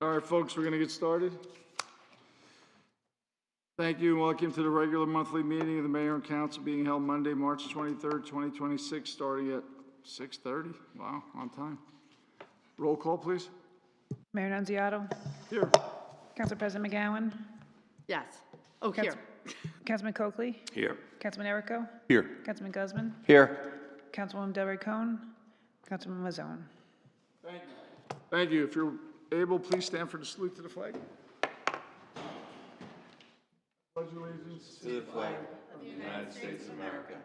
All right, folks, we're going to get started. Thank you and welcome to the regular monthly meeting of the Mayor and Council being held Monday, March 23rd, 2026, starting at 6:30. Wow, on time. Roll call, please. Mayor Nunziato. Here. Council President McGowan. Yes. Oh, here. Councilman Coakley. Here. Councilman Errico. Here. Councilman Guzman. Here. Councilwoman Delray Cone. Councilman Mazzone. Thank you. Thank you. If you're able, please stand for the salute to the flag. Pledge allegiance To the flag of the United States of America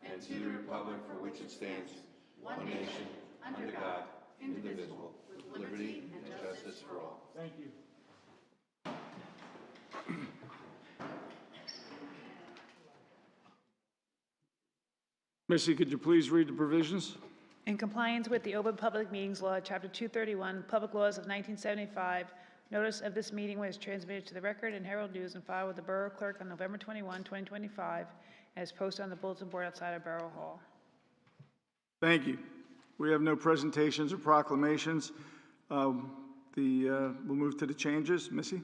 and to the republic for which it stands, one nation, under God, indivisible, with liberty and justice for all. Thank you. Missy, could you please read the provisions? In compliance with the Open Public Meetings Law, Chapter 231, Public Laws of 1975, notice of this meeting was transmitted to the Record and Herald News and filed with the Borough Clerk on November 21, 2025, and is posted on the bulletin board outside of Borough Hall. Thank you. We have no presentations or proclamations. We'll move to the changes. Missy?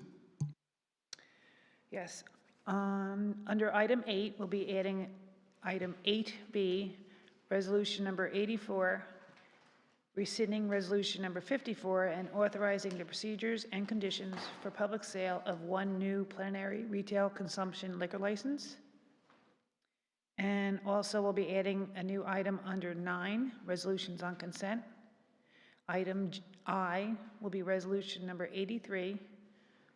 Yes. Under item 8, we'll be adding item 8B, resolution number 84, rescinding resolution number 54, and authorizing the procedures and conditions for public sale of one new plenary retail consumption liquor license. And also we'll be adding a new item under 9, resolutions on consent. Item I will be resolution number 83,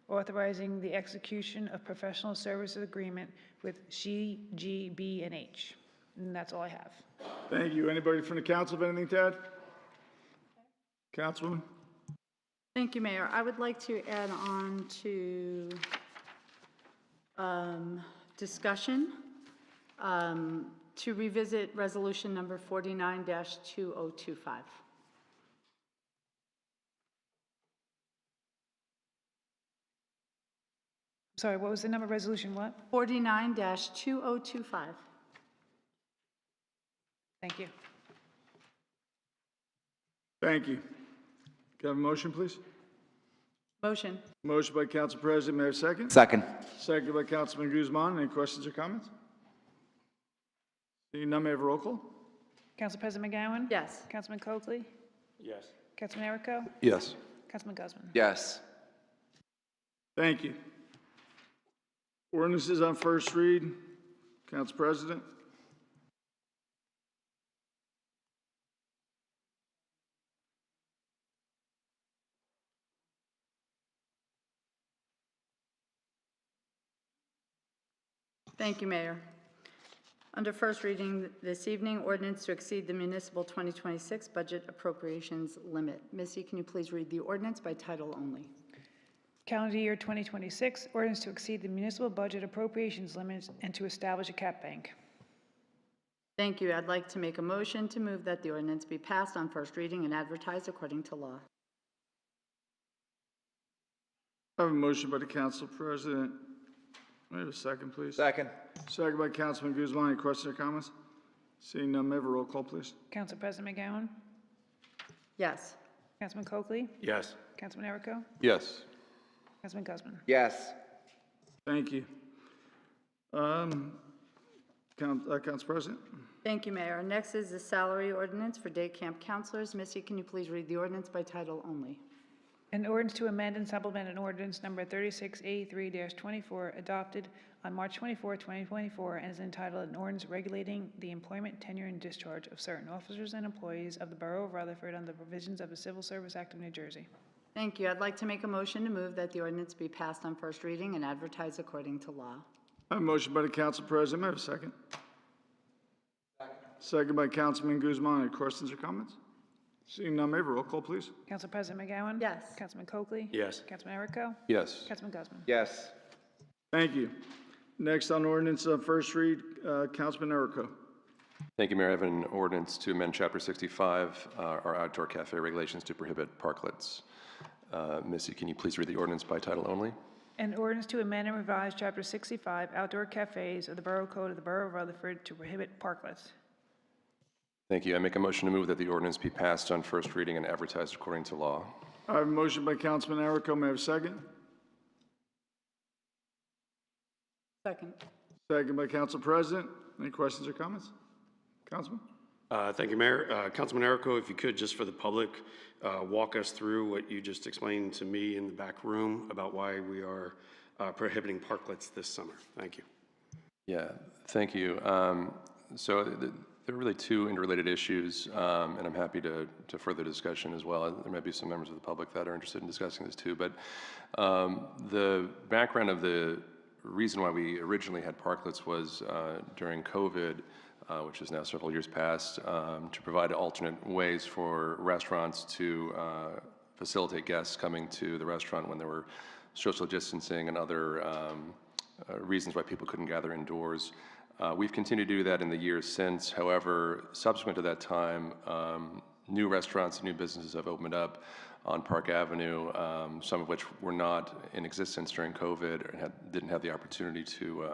authorizing the execution of professional services agreement with GGB&H. And that's all I have. Thank you. Anybody from the council have anything to add? Councilwoman? Thank you, Mayor. I would like to add on to discussion to revisit resolution number 49-2025. Sorry, what was the number? Resolution what? 49-2025. Thank you. Thank you. Can I have a motion, please? Motion. Motion by Council President. May I have a second? Second. Second by Councilman Guzman. Any questions or comments? Seeing none, may I have a roll call? Council President McGowan? Yes. Councilman Coakley? Yes. Councilman Errico? Yes. Councilman Guzman? Yes. Thank you. Ordinances on first read. Council President. Thank you, Mayor. Under first reading this evening, ordinance to exceed the municipal 2026 budget appropriations limit. Missy, can you please read the ordinance by title only? Calendar year 2026, ordinance to exceed the municipal budget appropriations limits and to establish a cap bank. Thank you. I'd like to make a motion to move that the ordinance be passed on first reading and advertised according to law. I have a motion by the Council President. May I have a second, please? Second. Second by Councilman Guzman. Any questions or comments? Seeing none, may I have a roll call, please? Council President McGowan? Yes. Councilman Coakley? Yes. Councilman Errico? Yes. Councilman Guzman? Yes. Thank you. Council President? Thank you, Mayor. Next is the salary ordinance for day camp counselors. Missy, can you please read the ordinance by title only? An ordinance to amend and supplement an ordinance number 3683-24 adopted on March 24, 2024, and is entitled an ordinance regulating the employment, tenure, and discharge of certain officers and employees of the Borough of Rutherford under the provisions of the Civil Service Act of New Jersey. Thank you. I'd like to make a motion to move that the ordinance be passed on first reading and advertised according to law. I have a motion by the Council President. May I have a second? Second by Councilman Guzman. Any questions or comments? Seeing none, may I have a roll call, please? Council President McGowan? Yes. Councilman Coakley? Yes. Councilman Errico? Yes. Councilman Guzman? Yes. Thank you. Next on ordinance first read, Councilman Errico. Thank you, Mayor. I have an ordinance to amend Chapter 65, our outdoor cafe regulations to prohibit parklets. Missy, can you please read the ordinance by title only? An ordinance to amend and revise Chapter 65, outdoor cafes of the Borough Code of the Borough of Rutherford to prohibit parklets. Thank you. I make a motion to move that the ordinance be passed on first reading and advertised according to law. I have a motion by Councilman Erico. May I have a second? Second. Second by Council President. Any questions or comments? Councilman? Thank you, Mayor. Councilman Erico, if you could, just for the public, walk us through what you just explained to me in the back room about why we are prohibiting parklets this summer. Thank you. Yeah, thank you. So there are really two interrelated issues, and I'm happy to further discussion as well. There may be some members of the public that are interested in discussing this too, but the background of the reason why we originally had parklets was during COVID, which is now several years past, to provide alternate ways for restaurants to facilitate guests coming to the restaurant when there were social distancing and other reasons why people couldn't gather indoors. We've continued to do that in the years since. However, subsequent to that time, new restaurants and new businesses have opened up on Park Avenue, some of which were not in existence during COVID and didn't have the opportunity to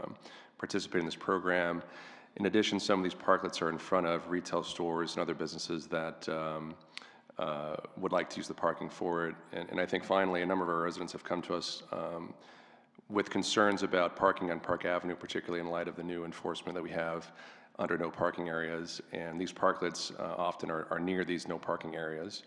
participate in this program. In addition, some of these parklets are in front of retail stores and other businesses that would like to use the parking for it. And I think finally, a number of our residents have come to us with concerns about parking on Park Avenue, particularly in light of the new enforcement that we have under no parking areas. And these parklets often are near these no parking areas.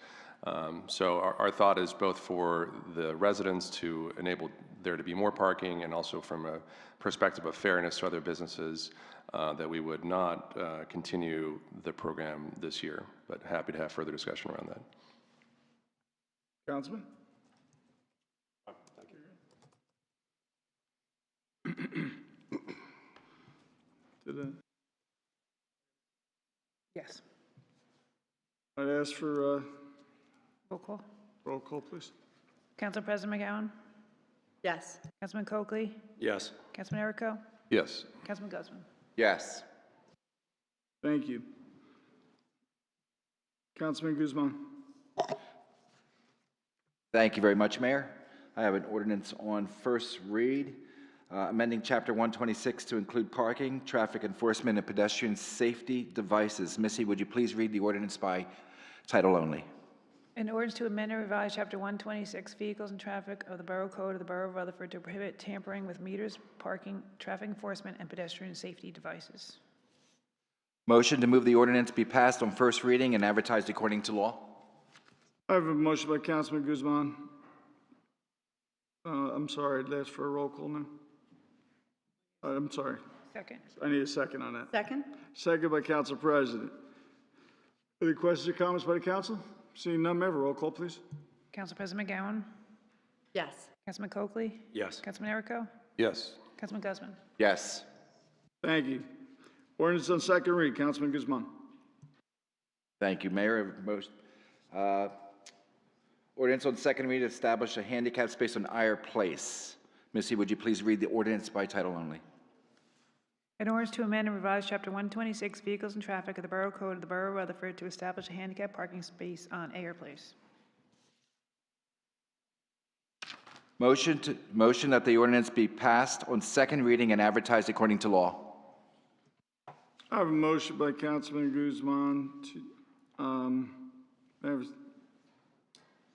So our thought is both for the residents to enable there to be more parking, and also from a perspective of fairness to other businesses, that we would not continue the program this year, but happy to have further discussion around that. Councilman? Yes. I'd ask for Roll call. roll call, please. Council President McGowan? Yes. Councilman Coakley? Yes. Councilman Erico? Yes. Councilman Guzman? Yes. Thank you. Councilman Guzman. Thank you very much, Mayor. I have an ordinance on first read, amending Chapter 126 to include parking, traffic enforcement, and pedestrian safety devices. Missy, would you please read the ordinance by title only? In order to amend and revise Chapter 126, Vehicles and Traffic of the Borough Code of the Borough of Rutherford to prohibit tampering with meters, parking, traffic enforcement, and pedestrian safety devices. Motion to move the ordinance be passed on first reading and advertised according to law? I have a motion by Councilman Guzman. I'm sorry, I'd ask for a roll call now. I'm sorry. Second. I need a second on that. Second. Second by Council President. Any questions or comments by the council? Seeing none, may I have a roll call, please? Council President McGowan? Yes. Councilman Coakley? Yes. Councilman Erico? Yes. Councilman Guzman? Yes. Thank you. Ordinance on second read, Councilman Guzman. Thank you, Mayor. Ordinance on second read to establish a handicap space on Eyre Place. Missy, would you please read the ordinance by title only? In order to amend and revise Chapter 126, Vehicles and Traffic of the Borough Code of the Borough of Rutherford to establish a handicap parking space on Eyre Place. Motion that the ordinance be passed on second reading and advertised according to law. I have a motion by Councilman Guzman to, may I have a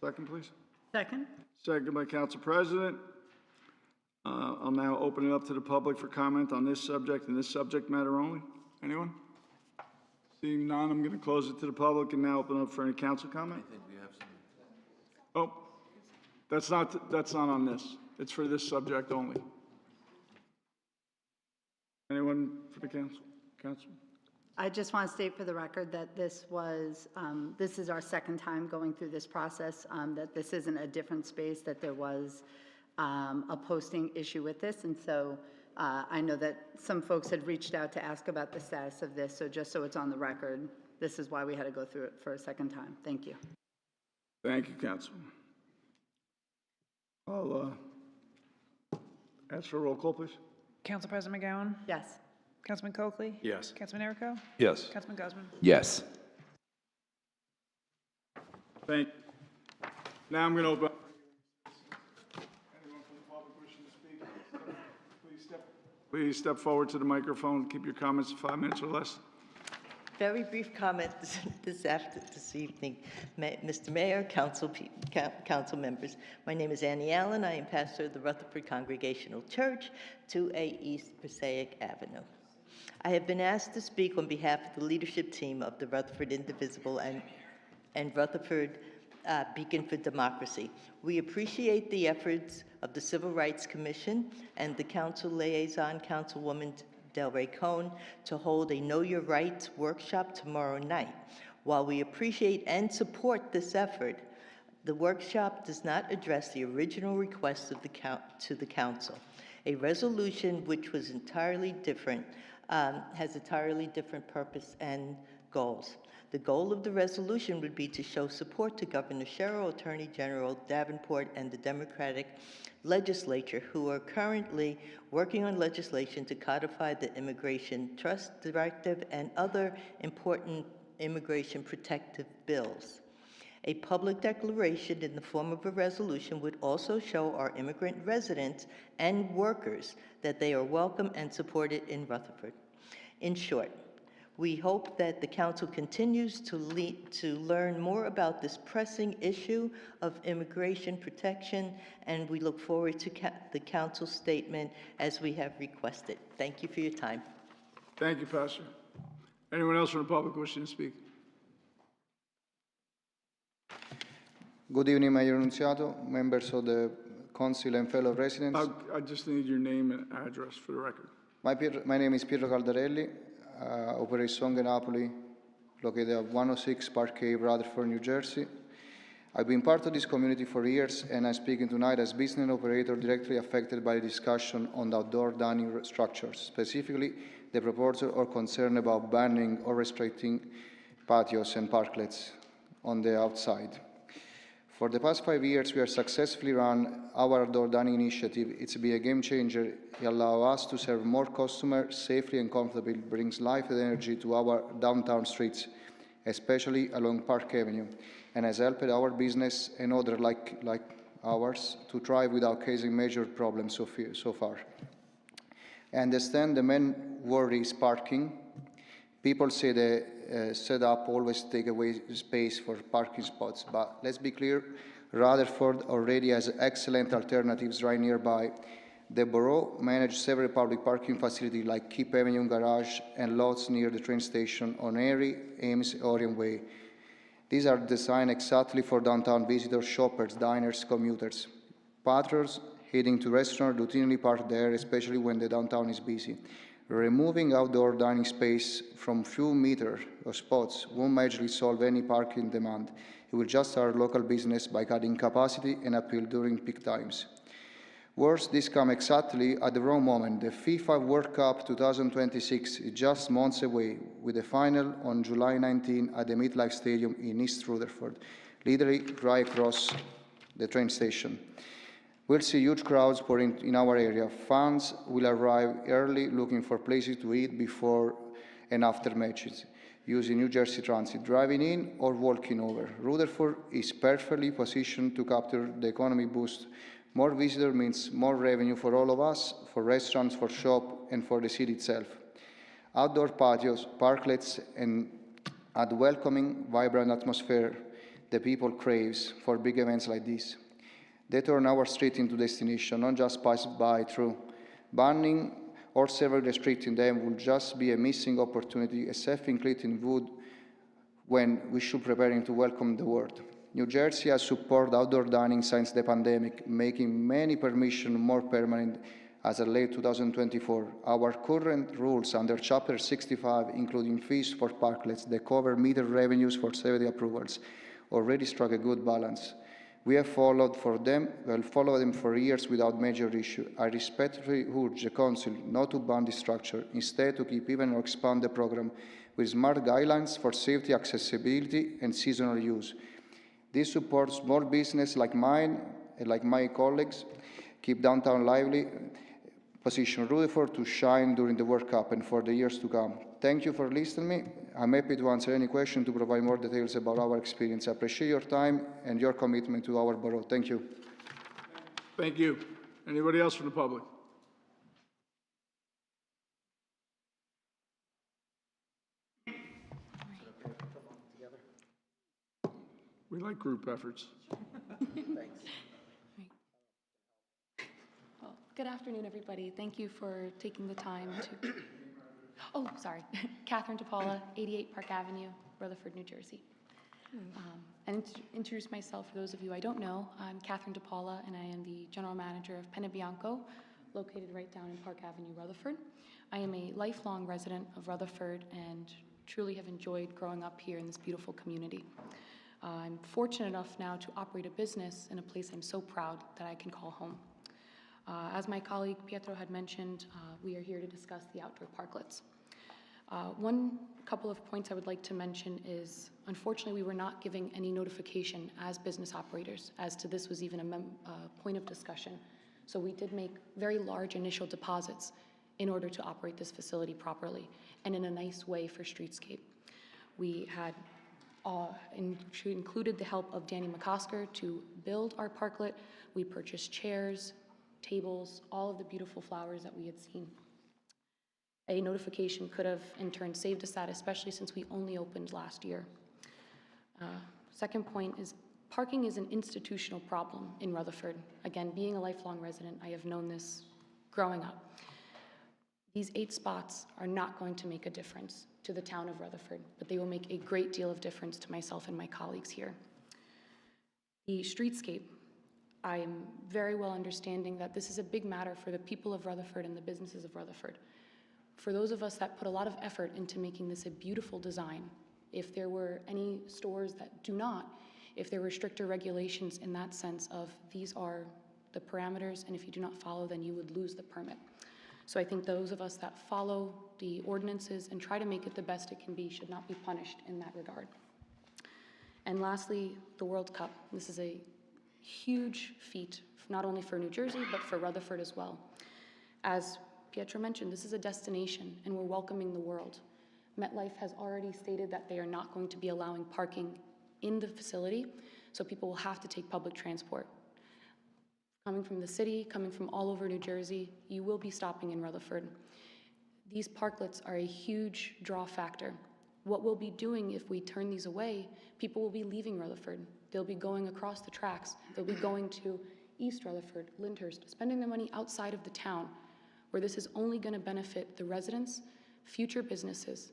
second, please? Second. Second by Council President. I'll now open it up to the public for comment on this subject and this subject matter only. Anyone? Seeing none, I'm going to close it to the public and now open up for any council comment. I think we have some. Oh, that's not on this. It's for this subject only. Anyone for the council? Council? I just want to state for the record that this is our second time going through this process, that this isn't a different space, that there was a posting issue with this. And so I know that some folks had reached out to ask about the status of this. So just so it's on the record, this is why we had to go through it for a second time. Thank you. Thank you, Councilman. I'll ask for a roll call, please. Council President McGowan? Yes. Councilman Coakley? Yes. Councilman Erico? Yes. Councilman Guzman? Yes. Thank you. Now I'm going to open. Anyone from the public wishing to speak, please step forward to the microphone. Keep your comments to 5 minutes or less. Very brief comment this evening. Mr. Mayor, council members. My name is Annie Allen. I am pastor of the Rutherford Congregational Church, 2A East Passaic Avenue. I have been asked to speak on behalf of the leadership team of the Rutherford Indivisible and Rutherford Beacon for Democracy. We appreciate the efforts of the Civil Rights Commission and the council liaison, Councilwoman Delray Cohn, to hold a Know Your Rights workshop tomorrow night. While we appreciate and support this effort, the workshop does not address the original request of to the council. A resolution which was entirely different, has entirely different purpose and goals. The goal of the resolution would be to show support to Governor Sherrill, Attorney General Davenport, and the Democratic legislature, who are currently working on legislation to codify the Immigration Trust Directive and other important immigration protective bills. A public declaration in the form of a resolution would also show our immigrant residents and workers that they are welcome and supported in Rutherford. In short, we hope that the council continues to learn more about this pressing issue of immigration protection, and we look forward to the council's statement as we have requested. Thank you for your time. Thank you, Pastor. Anyone else from the public wishing to speak? Good evening, Mayor Nunziato, members of the council and fellow residents. I just need your name and address for the record. My name is Pietro Caldarelli, operate Songa Napoli, located at 106 Park Cave, Rutherford, New Jersey. I've been part of this community for years, and I'm speaking tonight as business operator directly affected by the discussion on the outdoor dining structures, specifically the proposal or concern about banning or restricting patios and parklets on the outside. For the past 5 years, we have successfully run our outdoor dining initiative. It's been a game changer. It allows us to serve more customers safely and comfortably, brings life and energy to our downtown streets, especially along Park Avenue, and has helped our business and others like ours to thrive without causing major problems so far. I understand the main worry is parking. People say the setup always take away space for parking spots, but let's be clear, Rutherford already has excellent alternatives right nearby. The borough manages several public parking facilities like Keep Avenue Garage and lots near the train station on Erie, Ames, Orion Way. These are designed exactly for downtown visitors, shoppers, diners, commuters. Patrons heading to restaurants routinely park there, especially when the downtown is busy. Removing outdoor dining space from few meters of spots won't magically solve any parking demand. It will just start local business by cutting capacity and appeal during peak times. Worse, this comes exactly at the wrong moment. The FIFA World Cup 2026 is just months away, with the final on July 19 at the MetLife Stadium in East Rutherford, literally right across the train station. We'll see huge crowds pouring in our area. Fans will arrive early looking for places to eat before and after matches, using New Jersey Transit, driving in or walking over. Rutherford is perfectly positioned to capture the economy boost. More visitors means more revenue for all of us, for restaurants, for shops, and for the city itself. Outdoor patios, parklets, and a welcoming, vibrant atmosphere the people craves for big events like this. They turn our street into destination, not just pass by through. Banning or severely restricting them would just be a missing opportunity, a self-inflicted wound when we should be preparing to welcome the world. New Jersey has supported outdoor dining since the pandemic, making many permissions more permanent as of late 2024. Our current rules under Chapter 65, including fees for parklets that cover meter revenues for safety approvals, already struck a good balance. We have followed them for years without major issue. I respectfully urge the Council not to ban this structure, instead to keep even or expand the program with smart guidelines for safety, accessibility, and seasonal use. This supports small business like mine and like my colleagues, keep downtown lively, position Rutherford to shine during the World Cup and for the years to come. Thank you for listening to me. I'm happy to answer any question to provide more details about our experience. I appreciate your time and your commitment to our borough. Thank you. Thank you. Anybody else from the public? We like group efforts. Well, good afternoon, everybody. Thank you for taking the time to... Oh, sorry. Catherine DePaula, 88 Park Avenue, Rutherford, New Jersey. And introduce myself for those of you I don't know. I'm Catherine DePaula, and I am the general manager of Penna Bianco, located right down in Park Avenue, Rutherford. I am a lifelong resident of Rutherford and truly have enjoyed growing up here in this beautiful community. I'm fortunate enough now to operate a business in a place I'm so proud that I can call home. As my colleague Pietro had mentioned, we are here to discuss the outdoor parklets. One couple of points I would like to mention is, unfortunately, we were not giving any notification as business operators as to this was even a point of discussion. So we did make very large initial deposits in order to operate this facility properly and in a nice way for streetscape. We had included the help of Danny McCosker to build our parklet. We purchased chairs, tables, all of the beautiful flowers that we had seen. A notification could have, in turn, saved us that, especially since we only opened last year. Second point is parking is an institutional problem in Rutherford. Again, being a lifelong resident, I have known this growing up. These 8 spots are not going to make a difference to the town of Rutherford, but they will make a great deal of difference to myself and my colleagues here. The streetscape, I am very well understanding that this is a big matter for the people of Rutherford and the businesses of Rutherford. For those of us that put a lot of effort into making this a beautiful design, if there were any stores that do not, if there were stricter regulations in that sense of these are the parameters, and if you do not follow, then you would lose the permit. So I think those of us that follow the ordinances and try to make it the best it can be should not be punished in that regard. And lastly, the World Cup. This is a huge feat, not only for New Jersey, but for Rutherford as well. As Pietro mentioned, this is a destination, and we're welcoming the world. MetLife has already stated that they are not going to be allowing parking in the facility, so people will have to take public transport. Coming from the city, coming from all over New Jersey, you will be stopping in Rutherford. These parklets are a huge draw factor. What we'll be doing if we turn these away, people will be leaving Rutherford. They'll be going across the tracks. They'll be going to East Rutherford, Lyndhurst, spending their money outside of the town, where this is only going to benefit the residents, future businesses.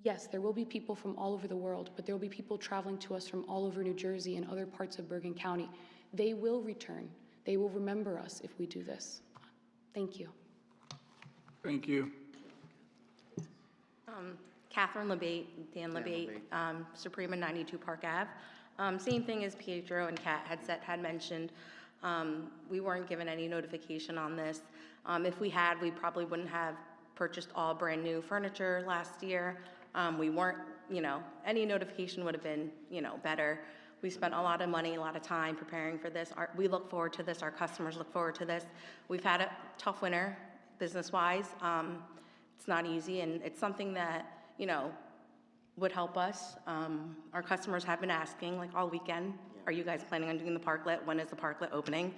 Yes, there will be people from all over the world, but there will be people traveling to us from all over New Jersey and other parts of Bergen County. They will return. They will remember us if we do this. Thank you. Thank you. Catherine LeBate, Dan LeBate, Suprema 92 Park Ave. Same thing as Pietro and Kat had mentioned. We weren't given any notification on this. If we had, we probably wouldn't have purchased all brand new furniture last year. We weren't, any notification would have been, better. We spent a lot of money, a lot of time preparing for this. We look forward to this. Our customers look forward to this. We've had a tough winter, business-wise. It's not easy, and it's something that, would help us. Our customers have been asking, like all weekend, are you guys planning on doing the parklet? When is the parklet opening?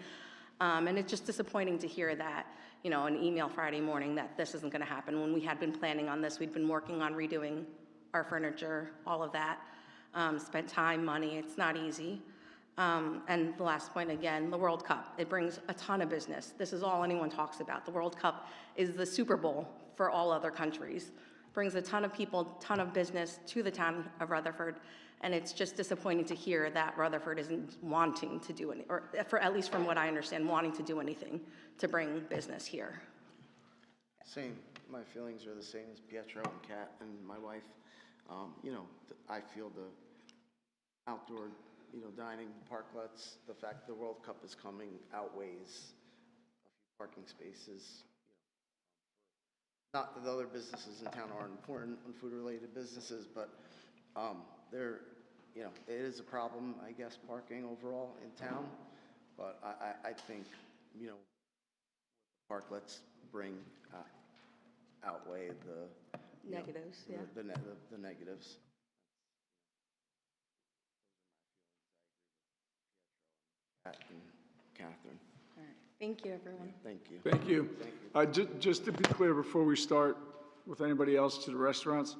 And it's just disappointing to hear that, an email Friday morning that this isn't going to happen. When we had been planning on this, we'd been working on redoing our furniture, all of that. Spent time, money. It's not easy. And the last point, again, the World Cup. It brings a ton of business. This is all anyone talks about. The World Cup is the Super Bowl for all other countries. Brings a ton of people, ton of business to the town of Rutherford. And it's just disappointing to hear that Rutherford isn't wanting to do any, or at least from what I understand, wanting to do anything to bring business here. Same. My feelings are the same as Pietro and Kat and my wife. I feel the outdoor, dining parklets, the fact the World Cup is coming outweighs a few parking spaces. Not that the other businesses in town aren't important and food-related businesses, but it is a problem, I guess, parking overall in town. But I think, parklets bring outweigh the Negatives, yeah. The negatives. Pat and Catherine. All right. Thank you, everyone. Thank you. Thank you. Just to be clear, before we start with anybody else to the restaurants,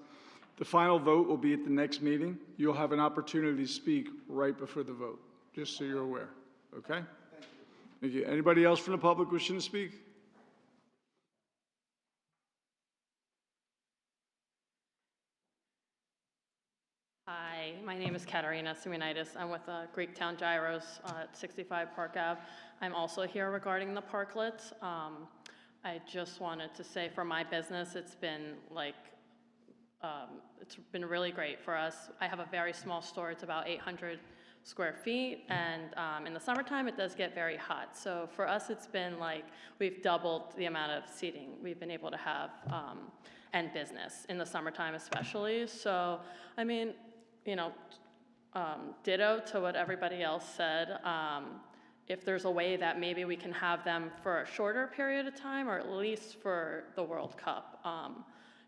The final vote will be at the next meeting. You'll have an opportunity to speak right before the vote, just so you're aware, okay? Thank you. Anybody else from the public wishing to speak? Hi, my name is Katarina Simeonitis. I'm with Greektown Gyros at 65 Park Ave. I'm also here regarding the parklets. I just wanted to say for my business, it's been really great for us. I have a very small store. It's about 800 square feet, and in the summertime, it does get very hot. So for us, it's been like we've doubled the amount of seating we've been able to have and business in the summertime especially. So, I mean, you know, ditto to what everybody else said. If there's a way that maybe we can have them for a shorter period of time, or at least for the World Cup,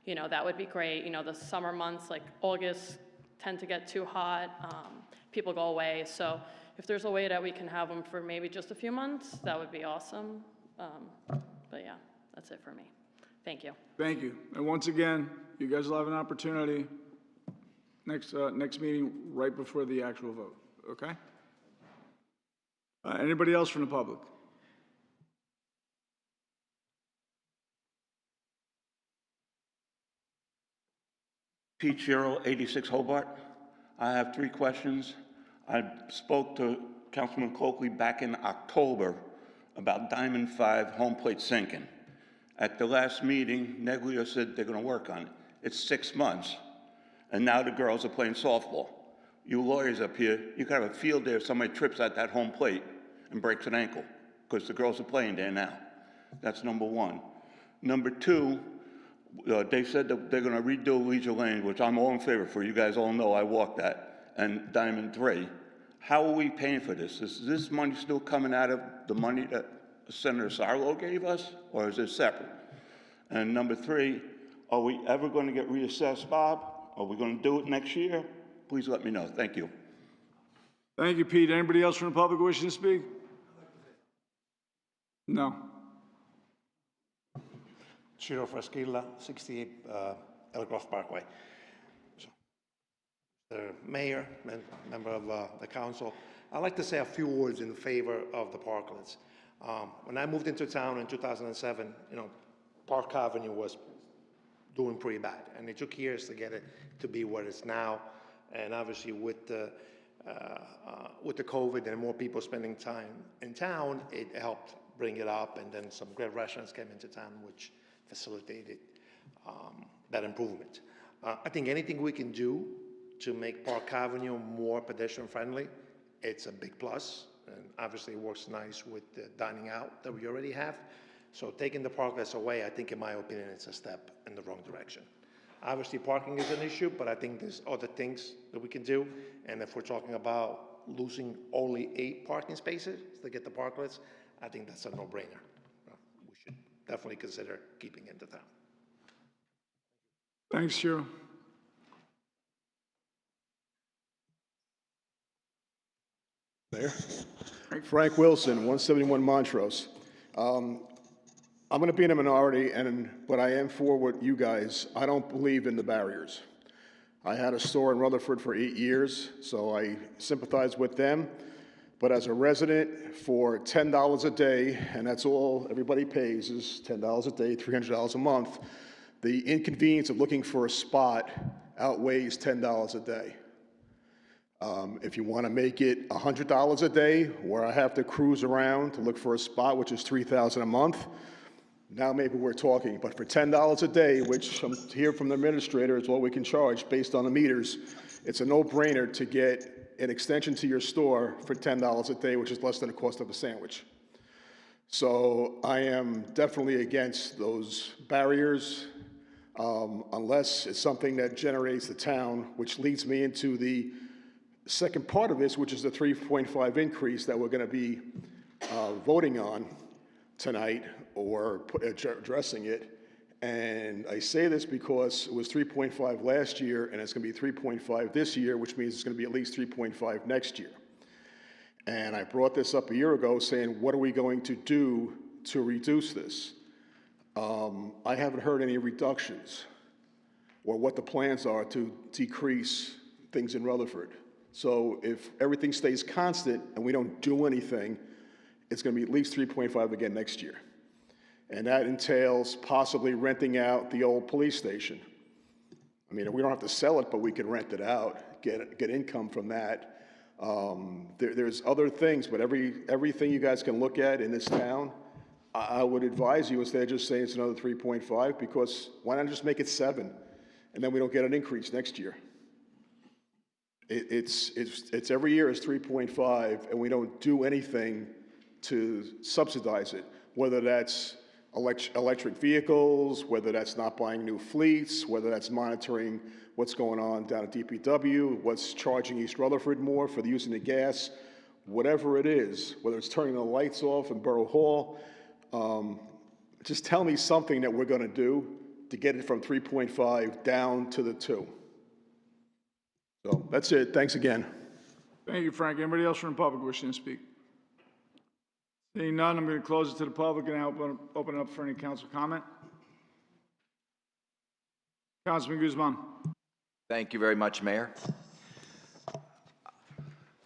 you know, that would be great. You know, the summer months, like August, tend to get too hot. People go away. So if there's a way that we can have them for maybe just a few months, that would be awesome. But yeah, that's it for me. Thank you. Thank you. And once again, you guys will have an opportunity next meeting right before the actual vote, okay? Anybody else from the public? Pete Shiro, 86 Hobart. I have 3 questions. I spoke to Councilman Coakley back in October about Diamond 5 home plate sinking. At the last meeting, Neglia said they're going to work on it. It's 6 months, and now the girls are playing softball. You lawyers up here, you could have a field day if somebody trips at that home plate and breaks an ankle, because the girls are playing there now. That's number 1. Number 2, they said that they're going to redo Leisure Lane, which I'm all in favor for. You guys all know I walked that, and Diamond 3. How are we paying for this? Is this money still coming out of the money that Senator Sarlo gave us, or is it separate? And number 3, are we ever going to get reassessed, Bob? Are we going to do it next year? Please let me know. Thank you. Thank you, Pete. Anybody else from the public wishing to speak? No. Ciro Fraschilla, 68 Elcroft Parkway. So, the mayor and member of the council, I'd like to say a few words in favor of the parklets. When I moved into town in 2007, you know, Park Avenue was doing pretty bad, and it took years to get it to be what it's now. And obviously, with the COVID and more people spending time in town, it helped bring it up, and then some great restaurants came into town, which facilitated that improvement. I think anything we can do to make Park Avenue more pedestrian friendly, it's a big plus, and obviously it works nice with the dining out that we already have. So taking the parklets away, I think in my opinion, it's a step in the wrong direction. Obviously parking is an issue, but I think there's other things that we can do. And if we're talking about losing only 8 parking spaces to get the parklets, I think that's a no-brainer. We should definitely consider keeping it in town. Thanks, Shiro. There. Frank Wilson, 171 Montrose. I'm going to be in a minority, but I am for what you guys. I don't believe in the barriers. I had a store in Rutherford for 8 years, so I sympathize with them. But as a resident, for $10 a day, and that's all everybody pays is $10 a day, $300 a month, the inconvenience of looking for a spot outweighs $10 a day. If you want to make it $100 a day, where I have to cruise around to look for a spot, which is $3,000 a month, now maybe we're talking. But for $10 a day, which I'm here from the administrator is what we can charge based on the meters, it's a no-brainer to get an extension to your store for $10 a day, which is less than the cost of a sandwich. So I am definitely against those barriers, unless it's something that generates the town, which leads me into the second part of this, which is the 3.5 increase that we're going to be voting on tonight, or addressing it. And I say this because it was 3.5 last year, and it's going to be 3.5 this year, which means it's going to be at least 3.5 next year. And I brought this up a year ago saying, what are we going to do to reduce this? I haven't heard any reductions. or what the plans are to decrease things in Rutherford. So if everything stays constant and we don't do anything, it's going to be at least 3.5 again next year. And that entails possibly renting out the old police station. I mean, we don't have to sell it, but we can rent it out, get income from that. There's other things, but everything you guys can look at in this town, I would advise you, instead of just saying it's another 3.5, because why not just make it 7, and then we don't get an increase next year? It's every year is 3.5, and we don't do anything to subsidize it, whether that's electric vehicles, whether that's not buying new fleets, whether that's monitoring what's going on down at DPW, what's charging East Rutherford more for using the gas, whatever it is, whether it's turning the lights off in Borough Hall. Just tell me something that we're going to do to get it from 3.5 down to the 2. So that's it. Thanks again. Thank you, Frank. Anybody else from the public wishing to speak? Seeing none, I'm going to close it to the public and now open it up for any council comment. Councilman Guzman. Thank you very much, Mayor.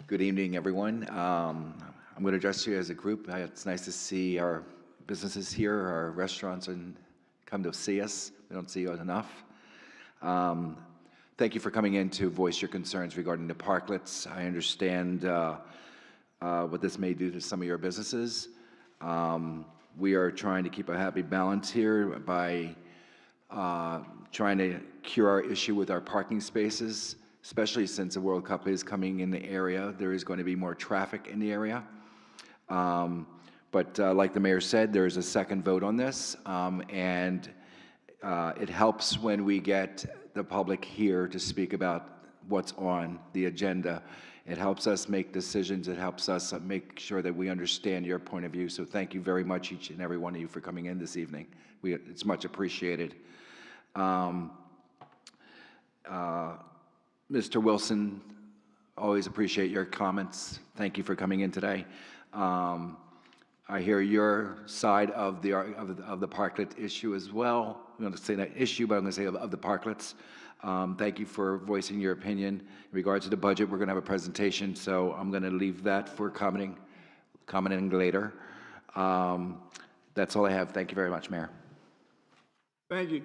Good evening, everyone. I'm going to address you as a group. It's nice to see our businesses here, our restaurants, and come to see us. We don't see you enough. Thank you for coming in to voice your concerns regarding the parklets. I understand what this may do to some of your businesses. We are trying to keep a happy balance here by trying to cure our issue with our parking spaces, especially since the World Cup is coming in the area. There is going to be more traffic in the area. But like the mayor said, there is a second vote on this, and it helps when we get the public here to speak about what's on the agenda. It helps us make decisions. It helps us make sure that we understand your point of view. So thank you very much, each and every one of you, for coming in this evening. It's much appreciated. Mr. Wilson, always appreciate your comments. Thank you for coming in today. I hear your side of the parklet issue as well. I'm going to say that issue, but I'm going to say of the parklets. Thank you for voicing your opinion. In regards to the budget, we're going to have a presentation, so I'm going to leave that for commenting later. That's all I have. Thank you very much, Mayor. Thank you.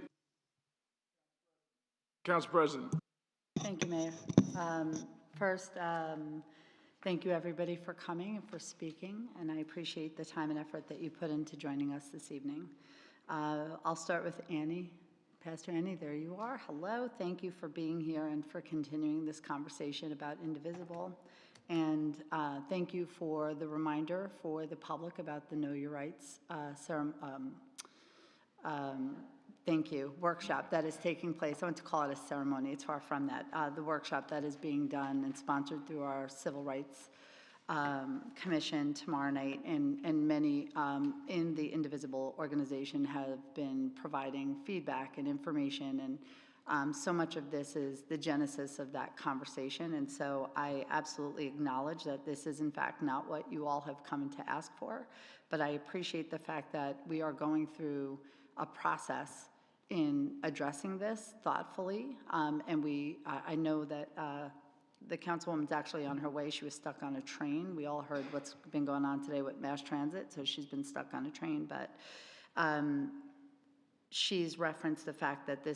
Council President. Thank you, Mayor. First, thank you, everybody, for coming and for speaking, and I appreciate the time and effort that you put into joining us this evening. I'll start with Annie. Pastor Annie, there you are. Hello. Thank you for being here and for continuing this conversation about Indivisible. And thank you for the reminder for the public about the Know Your Rights workshop that is taking place. I want to call it a ceremony. It's far from that. The workshop that is being done and sponsored through our Civil Rights Commission tomorrow night, and many in the Indivisible organization have been providing feedback and information, and so much of this is the genesis of that conversation. And so I absolutely acknowledge that this is in fact not what you all have come to ask for, but I appreciate the fact that we are going through a process in addressing this thoughtfully, and I know that the councilwoman's actually on her way. She was stuck on a train. We all heard what's been going on today with mass transit, so she's been stuck on a train. But she's referenced the fact that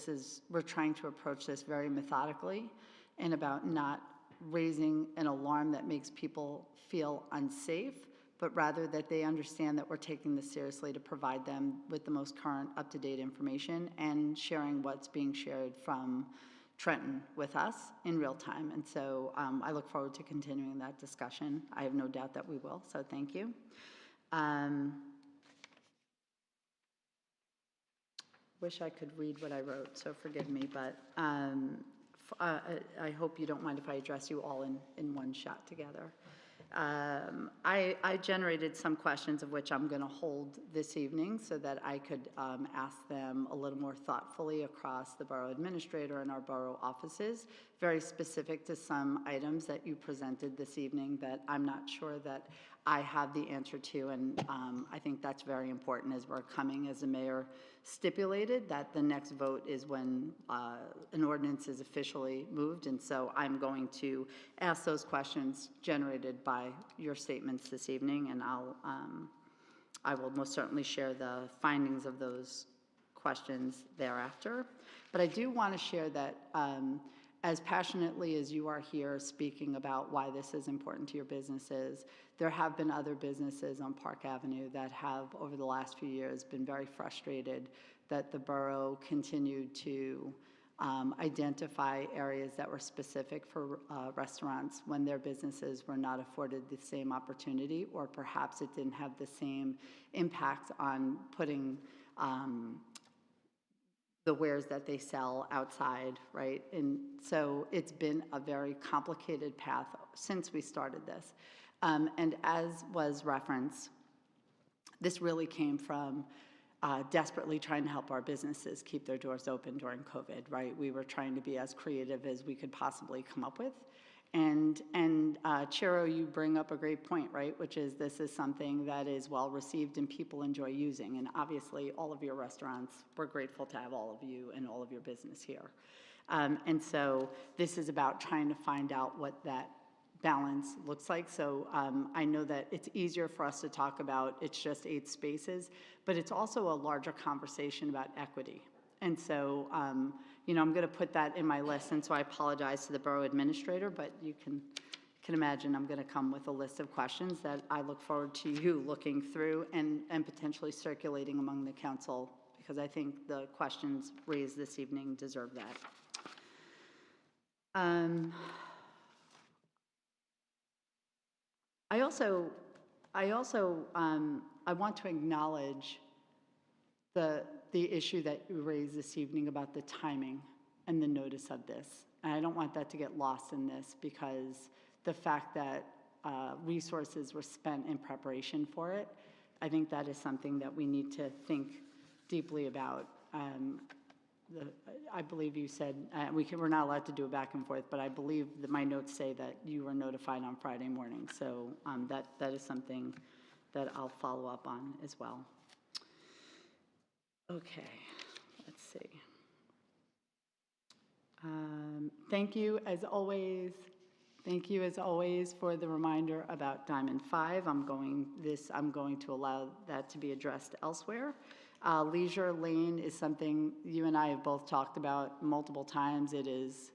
we're trying to approach this very methodically and about not raising an alarm that makes people feel unsafe, but rather that they understand that we're taking this seriously to provide them with the most current, up-to-date information and sharing what's being shared from Trenton with us in real time. And so I look forward to continuing that discussion. I have no doubt that we will, so thank you. Wish I could read what I wrote, so forgive me, but I hope you don't mind if I address you all in one shot together. I generated some questions of which I'm going to hold this evening so that I could ask them a little more thoughtfully across the borough administrator and our borough offices, very specific to some items that you presented this evening that I'm not sure that I have the answer to, and I think that's very important as we're coming, as the mayor stipulated that the next vote is when an ordinance is officially moved, and so I'm going to ask those questions generated by your statements this evening, and I will most certainly share the findings of those questions thereafter. But I do want to share that as passionately as you are here speaking about why this is important to your businesses, there have been other businesses on Park Avenue that have, over the last few years, been very frustrated that the borough continued to identify areas that were specific for restaurants when their businesses were not afforded the same opportunity, or perhaps it didn't have the same impact on putting the wares that they sell outside, right? And so it's been a very complicated path since we started this. And as was referenced, this really came from desperately trying to help our businesses keep their doors open during COVID, right? We were trying to be as creative as we could possibly come up with. And Chiro, you bring up a great point, right? Which is this is something that is well received and people enjoy using. And obviously, all of your restaurants, we're grateful to have all of you and all of your business here. And so this is about trying to find out what that balance looks like. So I know that it's easier for us to talk about it's just 8 spaces, but it's also a larger conversation about equity. And so, you know, I'm going to put that in my list, and so I apologize to the borough administrator, but you can imagine I'm going to come with a list of questions that I look forward to you looking through and potentially circulating among the council, because I think the questions raised this evening deserve that. I want to acknowledge the issue that you raised this evening about the timing and the notice of this. And I don't want that to get lost in this, because the fact that resources were spent in preparation for it, I think that is something that we need to think deeply about. I believe you said, we're not allowed to do a back and forth, but I believe that my notes say that you were notified on Friday morning. So that is something that I'll follow up on as well. Okay, let's see. Thank you as always. Thank you as always for the reminder about Diamond 5. I'm going to allow that to be addressed elsewhere. Leisure Lane is something you and I have both talked about multiple times. It is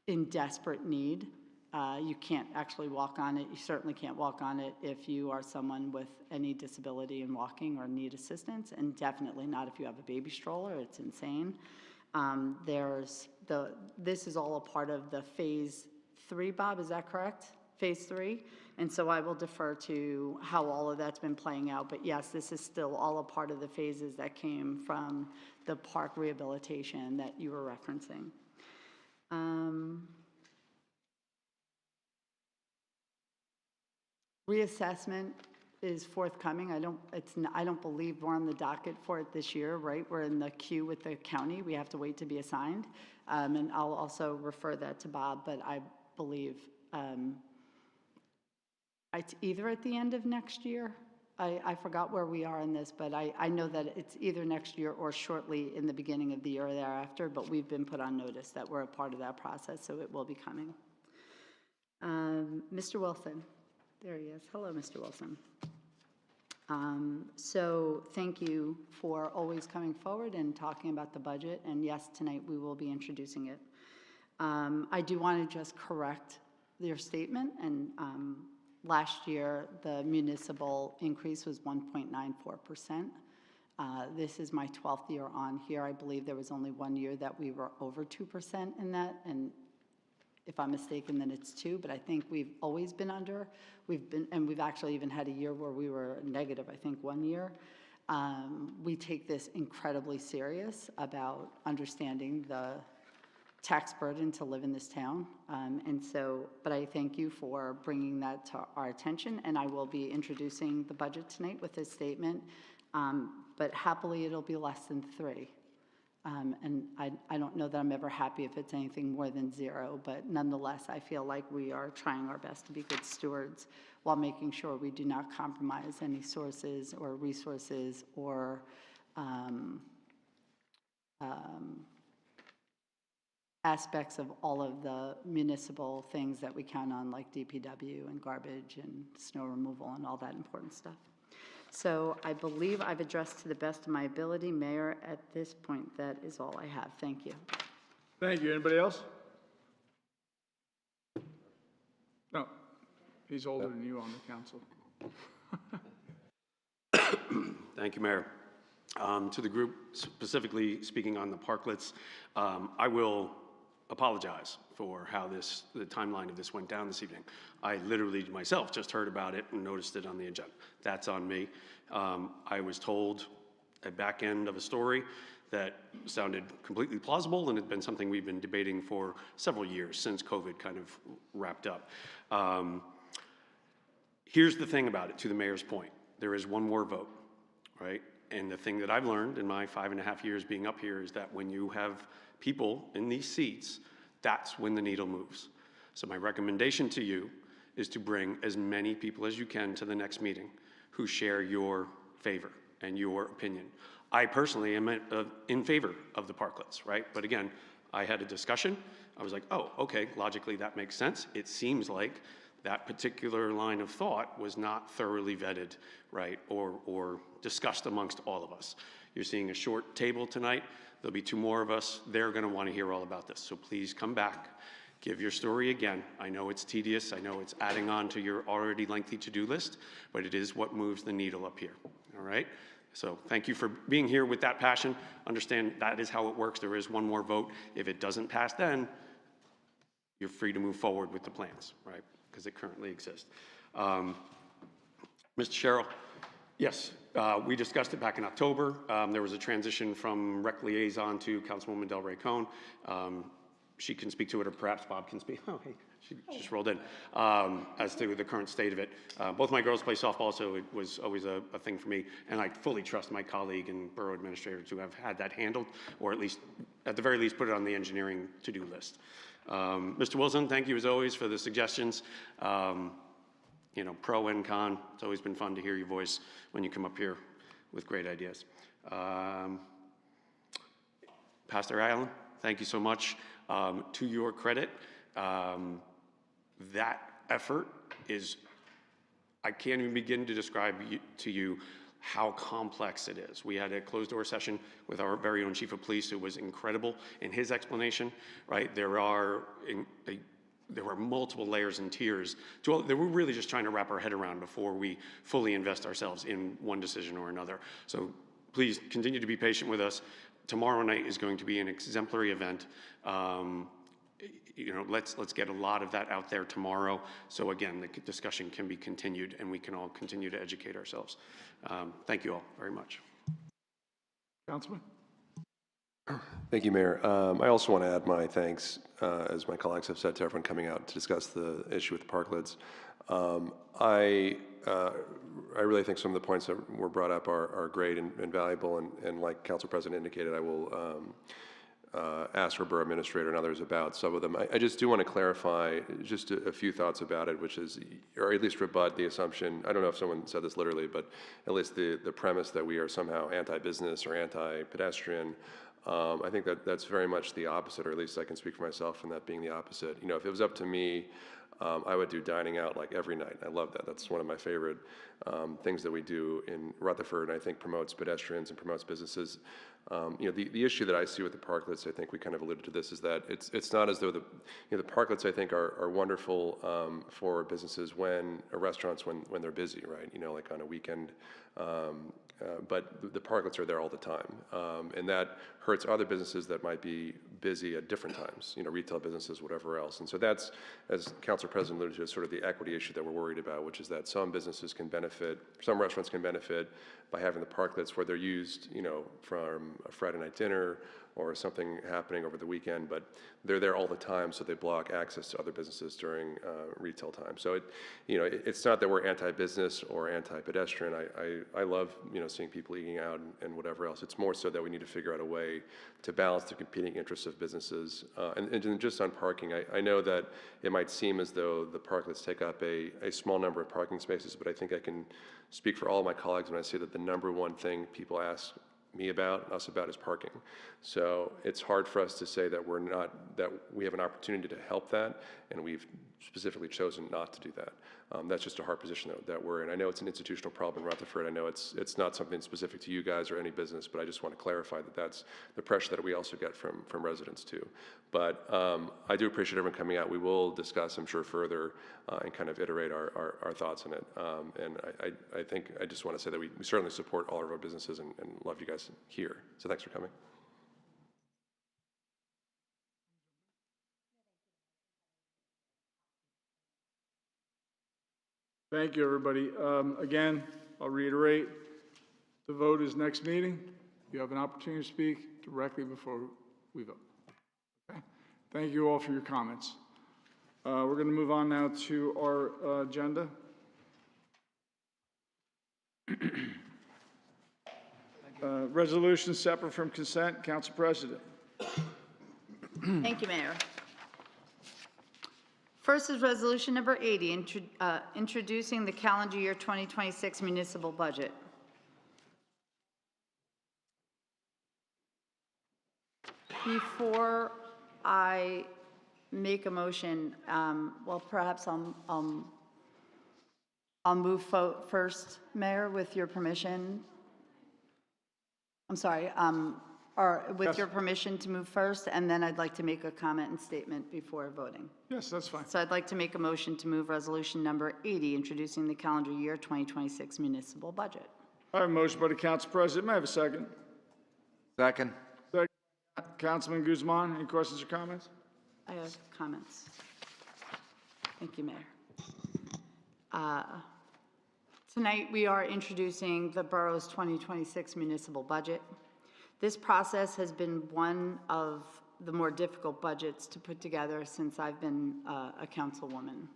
in desperate need. You can't actually walk on it. You certainly can't walk on it if you are someone with any disability in walking or need assistance, and definitely not if you have a baby stroller. It's insane. This is all a part of the Phase 3, Bob, is that correct? Phase 3? And so I will defer to how all of that's been playing out. But yes, this is still all a part of the phases that came from the park rehabilitation that you were referencing. Reassessment is forthcoming. I don't believe we're on the docket for it this year, right? We're in the queue with the county. We have to wait to be assigned. And I'll also refer that to Bob, but I believe it's either at the end of next year. I forgot where we are in this, but I know that it's either next year or shortly in the beginning of the year thereafter, but we've been put on notice that we're a part of that process, so it will be coming. Mr. Wilson. There he is. Hello, Mr. Wilson. So thank you for always coming forward and talking about the budget. And yes, tonight we will be introducing it. I do want to just correct your statement. And last year, the municipal increase was 1.94%. This is my 12th year on here. I believe there was only one year that we were over 2% in that. And if I'm mistaken, then it's 2, but I think we've always been under. We've actually even had a year where we were negative, I think 1 year. We take this incredibly serious about understanding the tax burden to live in this town. But I thank you for bringing that to our attention, and I will be introducing the budget tonight with this statement, but happily it'll be less than 3. And I don't know that I'm ever happy if it's anything more than 0, but nonetheless, I feel like we are trying our best to be good stewards while making sure we do not compromise any sources or resources or aspects of all of the municipal things that we count on, like DPW and garbage and snow removal and all that important stuff. So I believe I've addressed to the best of my ability. Mayor, at this point, that is all I have. Thank you. Thank you. Anybody else? No. He's older than you on the council. Thank you, Mayor. To the group, specifically speaking on the parklets, I will apologize for how the timeline of this went down this evening. I literally myself just heard about it and noticed it on the agenda. That's on me. I was told a back end of a story that sounded completely plausible and had been something we've been debating for several years since COVID kind of wrapped up. Here's the thing about it, to the mayor's point. There is one more vote, right? And the thing that I've learned in my 5.5 years being up here is that when you have people in these seats, that's when the needle moves. So my recommendation to you is to bring as many people as you can to the next meeting who share your favor and your opinion. I personally am in favor of the parklets, right? But again, I had a discussion. I was like, oh, okay, logically that makes sense. It seems like that particular line of thought was not thoroughly vetted, right, or discussed amongst all of us. You're seeing a short table tonight. There'll be 2 more of us. They're going to want to hear all about this. So please come back, give your story again. I know it's tedious. I know it's adding on to your already lengthy to-do list, but it is what moves the needle up here, all right? So thank you for being here with that passion. Understand that is how it works. There is one more vote. If it doesn't pass then, you're free to move forward with the plans, right? Because it currently exists. Mr. Sherrill, yes, we discussed it back in October. There was a transition from rec liaison to Councilwoman Del Rey Cohn. She can speak to it, or perhaps Bob can speak. Oh, hey, she just rolled in. As to the current state of it. Both my girls play softball, so it was always a thing for me. And I fully trust my colleague and borough administrator to have had that handled, or at least, at the very least, put it on the engineering to-do list. Mr. Wilson, thank you as always for the suggestions. You know, pro and con, it's always been fun to hear your voice when you come up here with great ideas. Pastor Allen, thank you so much. To your credit, that effort is, I can't even begin to describe to you how complex it is. We had a closed-door session with our very own chief of police, who was incredible in his explanation, right? There were multiple layers and tiers that we're really just trying to wrap our head around before we fully invest ourselves in one decision or another. So please continue to be patient with us. Tomorrow night is going to be an exemplary event. You know, let's get a lot of that out there tomorrow. So again, the discussion can be continued and we can all continue to educate ourselves. Thank you all very much. Councilman? Thank you, Mayor. I also want to add my thanks, as my colleagues have said, to everyone coming out to discuss the issue with the parklets. I really think some of the points that were brought up are great and valuable, and like Council President indicated, I will ask our borough administrator and others about some of them. I just do want to clarify just a few thoughts about it, which is, or at least rebut the assumption, I don't know if someone said this literally, but at least the premise that we are somehow anti-business or anti-pedestrian. I think that's very much the opposite, or at least I can speak for myself in that being the opposite. You know, if it was up to me, I would do dining out like every night. I love that. That's one of my favorite things that we do in Rutherford, and I think promotes pedestrians and promotes businesses. You know, the issue that I see with the parklets, I think we kind of alluded to this, is that it's not as though the parklets, I think, are wonderful for businesses restaurants when they're busy, right? You know, like on a weekend. But the parklets are there all the time, and that hurts other businesses that might be busy at different times, you know, retail businesses, whatever else. And so that's, as Council President alluded to, sort of the equity issue that we're worried about, which is that some businesses can benefit, some restaurants can benefit by having the parklets where they're used, you know, from a Friday night dinner or something happening over the weekend, but they're there all the time, so they block access to other businesses during retail time. So it's not that we're anti-business or anti-pedestrian. I love, you know, seeing people eating out and whatever else. It's more so that we need to figure out a way to balance the competing interests of businesses. And just on parking, I know that it might seem as though the parklets take up a small number of parking spaces, but I think I can speak for all of my colleagues when I say that the number one thing people ask me about, us about, is parking. So it's hard for us to say that that we have an opportunity to help that, and we've specifically chosen not to do that. That's just a hard position that we're in. I know it's an institutional problem in Rutherford. I know it's not something specific to you guys or any business, but I just want to clarify that that's the pressure that we also get from residents too. But I do appreciate everyone coming out. We will discuss, I'm sure, further and kind of iterate our thoughts on it. And I think I just want to say that we certainly support all of our businesses and love you guys here. So thanks for coming. Thank you, everybody. Again, I'll reiterate, the vote is next meeting. You have an opportunity to speak directly before we vote. Okay? Thank you all for your comments. We're going to move on now to our agenda. Resolution separate from consent. Council President. Thank you, Mayor. First is Resolution number 80, introducing the calendar year 2026 municipal budget. Before I make a motion, well, perhaps I'll move first, Mayor, with your permission. I'm sorry, or with your permission to move first, and then I'd like to make a comment and statement before voting. Yes, that's fine. So I'd like to make a motion to move Resolution number 80, introducing the calendar year 2026 municipal budget. I have a motion by the Council President. May I have a second? Second. Second. Councilman Guzman, any questions or comments? I have comments. Thank you, Mayor. Tonight, we are introducing the borough's 2026 municipal budget. This process has been one of the more difficult budgets to put together since I've been a councilwoman.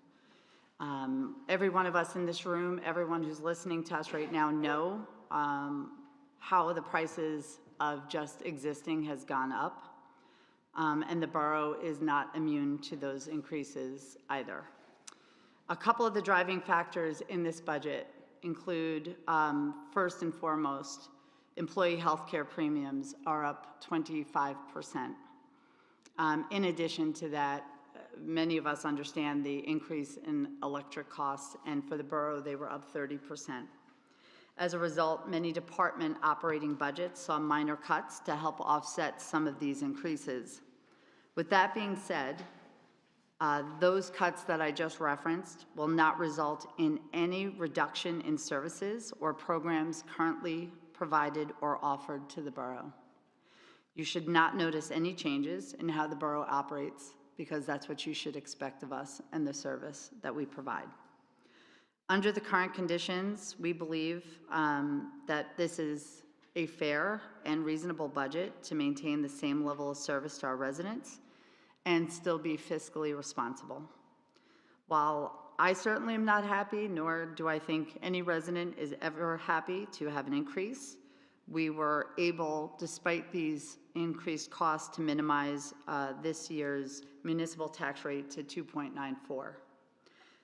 Every one of us in this room, everyone who's listening to us right now know how the prices of just existing has gone up, and the borough is not immune to those increases either. A couple of the driving factors in this budget include, first and foremost, employee health care premiums are up 25%. In addition to that, many of us understand the increase in electric costs, and for the borough, they were up 30%. As a result, many department operating budgets saw minor cuts to help offset some of these increases. With that being said, those cuts that I just referenced will not result in any reduction in services or programs currently provided or offered to the borough. You should not notice any changes in how the borough operates, because that's what you should expect of us and the service that we provide. Under the current conditions, we believe that this is a fair and reasonable budget to maintain the same level of service to our residents and still be fiscally responsible. While I certainly am not happy, nor do I think any resident is ever happy to have an increase, we were able, despite these increased costs, to minimize this year's municipal tax rate to 2.94.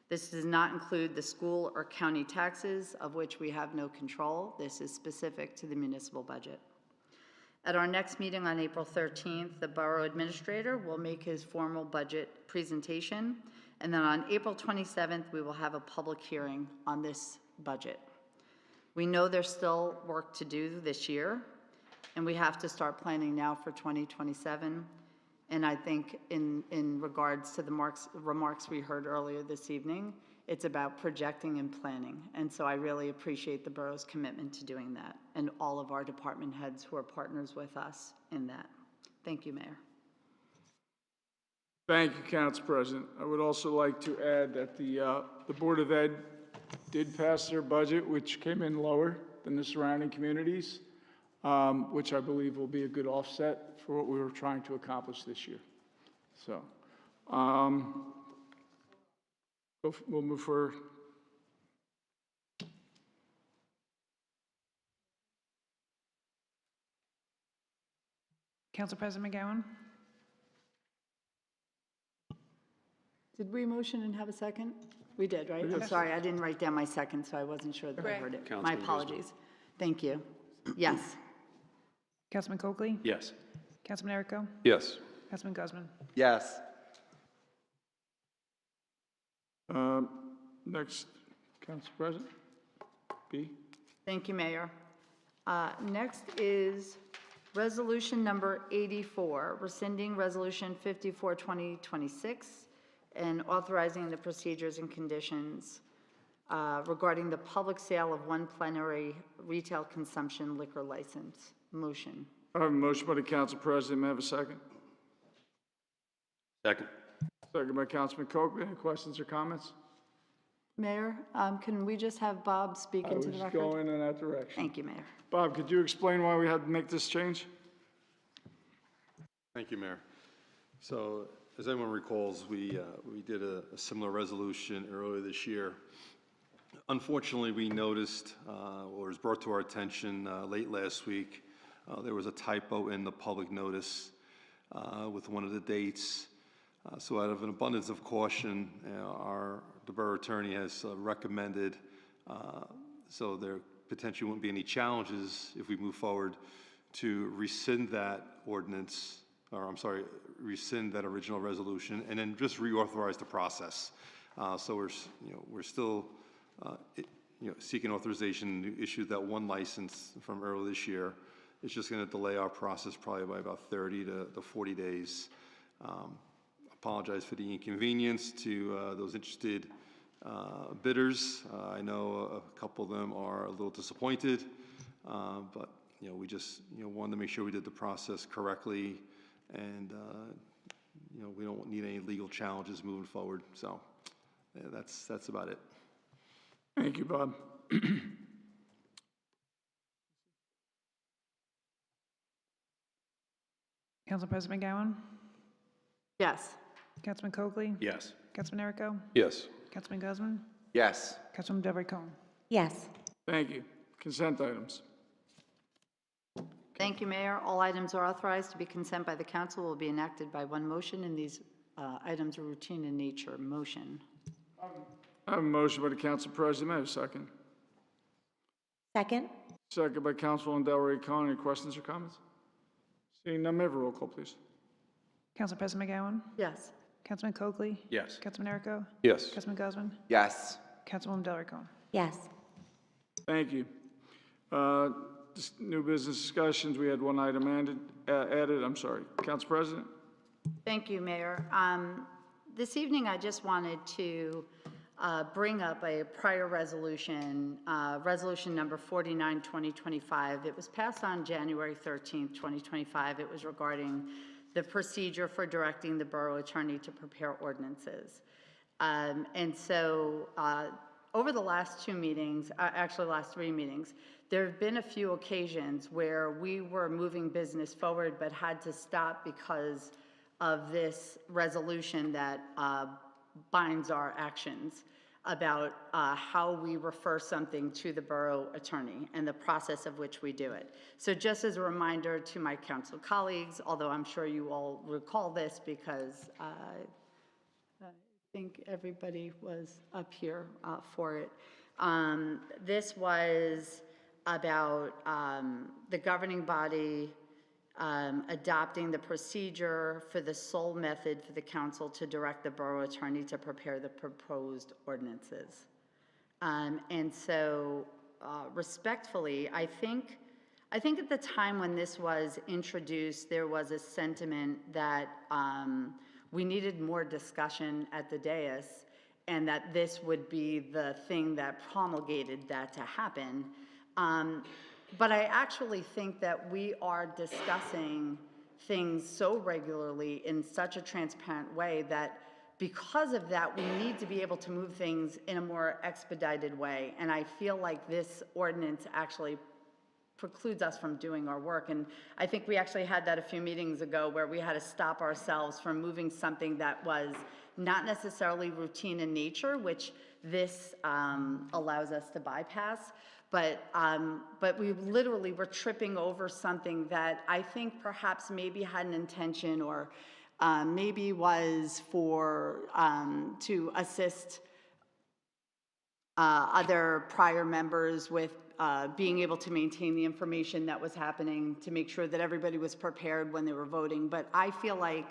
This does not include the school or county taxes, of which we have no control. This is specific to the municipal budget. At our next meeting on April 13th, the borough administrator will make his formal budget presentation, and then on April 27th, we will have a public hearing on this budget. We know there's still work to do this year, and we have to start planning now for 2027. And I think in regards to the remarks we heard earlier this evening, it's about projecting and planning. And so I really appreciate the borough's commitment to doing that, and all of our department heads who are partners with us in that. Thank you, Mayor. Thank you, Council President. I would also like to add that the Board of Ed did pass their budget, which came in lower than the surrounding communities, which I believe will be a good offset for what we were trying to accomplish this year. So, we'll move forward. Council President McGowan? Did we motion and have a second? We did, right? I'm sorry, I didn't write down my second, so I wasn't sure that I heard it. My apologies. Thank you. Yes. Councilman Coakley? Yes. Councilman Erico? Yes. Councilman Guzman? Yes. Next, Council President. B. Thank you, Mayor. Next is Resolution Number 84, rescinding Resolution 54, 2026, and authorizing the procedures and conditions regarding the public sale of one plenary retail consumption liquor license. Motion. I have a motion by the Council President. May I have a second? Second. Second by Councilman Coakley. Any questions or comments? Mayor, can we just have Bob speak I into was the record? going in that direction. Thank you, Mayor. Bob, could you explain why we had to make this change? Thank you, Mayor. So, as everyone recalls, we did a similar resolution earlier this year. Unfortunately, we noticed, or was brought to our attention late last week, there was a typo in the public notice with one of the dates. So out of an abundance of caution, the borough attorney has recommended, so there potentially won't be any challenges if we move forward, to rescind that ordinance, or I'm sorry, rescind that original resolution, and then just reauthorize the process. So we're still seeking authorization to issue that one license from earlier this year. It's just going to delay our process probably by about 30 to 40 days. Apologize for the inconvenience to those interested bidders. I know a couple of them are a little disappointed, but we just wanted to make sure we did the process correctly, and we don't need any legal challenges moving forward. So yeah, that's about it. Thank you, Bob. Council President McGowan? Yes. Councilman Coakley? Yes. Councilman Erico? Yes. Councilman Guzman? Yes. Councilman Deborah Cohen? Yes. Thank you. Consent items. Thank you, Mayor. All items are authorized to be consent by the council will be enacted by one motion, and these items are routine in nature. Motion. I have a motion by the Council President. May I have a second? Second? Second by Councilwoman Delray Cohen. Any questions or comments? Seeing none, may I have a roll call, please? Council President McGowan? Yes. Councilman Coakley? Yes. Councilman Erico? Yes. Councilman Guzman? Yes. Councilwoman Deborah Cohen? Yes. Thank you. New business discussions, we had one item added. I'm sorry. Council President? Thank you, Mayor. This evening, I just wanted to bring up a prior resolution, resolution number 49, 2025. It was passed on January 13th, 2025. It was regarding the procedure for directing the borough attorney to prepare ordinances. And so over the last two meetings, actually last three meetings, there have been a few occasions where we were moving business forward but had to stop because of this resolution that binds our actions about how we refer something to the borough attorney and the process of which we do it. So just as a reminder to my council colleagues, although I'm sure you all recall this because I think everybody was up here for it. This was about the governing body adopting the procedure for the sole method for the council to direct the borough attorney to prepare the proposed ordinances. And so respectfully, I think at the time when this was introduced, there was a sentiment that we needed more discussion at the dais and that this would be the thing that promulgated that to happen. But I actually think that we are discussing things so regularly in such a transparent way that because of that, we need to be able to move things in a more expedited way. And I feel like this ordinance actually precludes us from doing our work. And I think we actually had that a few meetings ago where we had to stop ourselves from moving something that was not necessarily routine in nature, which this allows us to bypass. But we literally were tripping over something that I think perhaps maybe had an intention or maybe was for to assist other prior members with being able to maintain the information that was happening to make sure that everybody was prepared when they were voting. But I feel like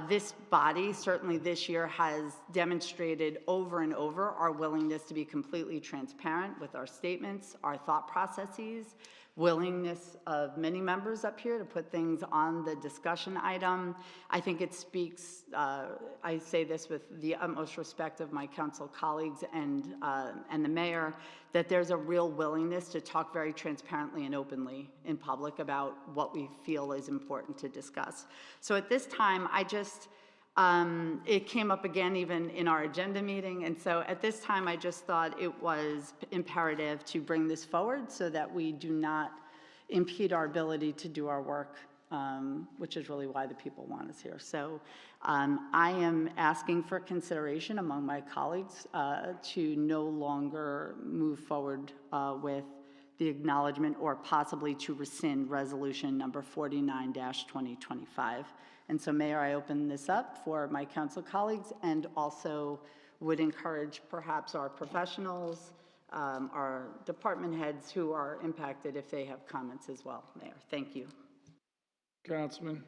this body, certainly this year, has demonstrated over and over our willingness to be completely transparent with our statements, our thought processes, willingness of many members up here to put things on the discussion item. I think it speaks, I say this with the utmost respect of my council colleagues and the mayor, that there's a real willingness to talk very transparently and openly in public about what we feel is important to discuss. So at this time, I just, it came up again even in our agenda meeting, and so at this time I just thought it was imperative to bring this forward so that we do not impede our ability to do our work, which is really why the people want us here. So I am asking for consideration among my colleagues to no longer move forward with the acknowledgement or possibly to rescind resolution number 49-2025. And so, Mayor, I open this up for my council colleagues and also would encourage perhaps our professionals, our department heads who are impacted if they have comments as well. Mayor, thank you. Councilman.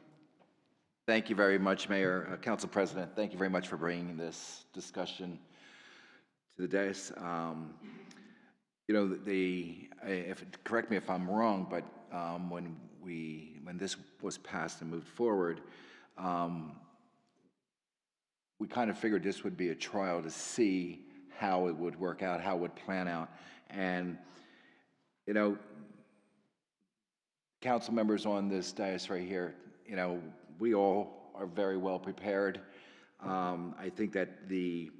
Thank you very much, Mayor. Council President, thank you very much for bringing this discussion to the dais. You know, correct me if I'm wrong, but when this was passed and moved forward, we kind of figured this would be a trial to see how it would work out, how it would plan out. And, you know, council members on this dais right here, you know, we all are very well prepared. I think that the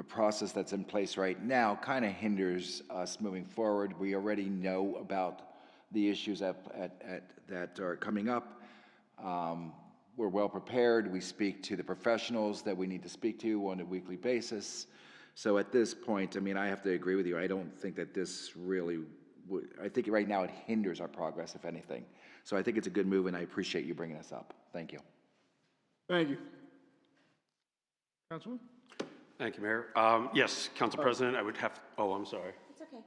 process that's in place right now kind of hinders us moving forward. We already know about the issues that are coming up. We're well prepared. We speak to the professionals that we need to speak to on a weekly basis. So at this point, I mean, I have to agree with you. I don't think that this really would, I think right now it hinders our progress, if anything. So I think it's a good move, and I appreciate you bringing this up. Thank you. Thank you. Councilman? Thank you, Mayor. Yes, Council President, I would have, oh, I'm sorry. It's okay.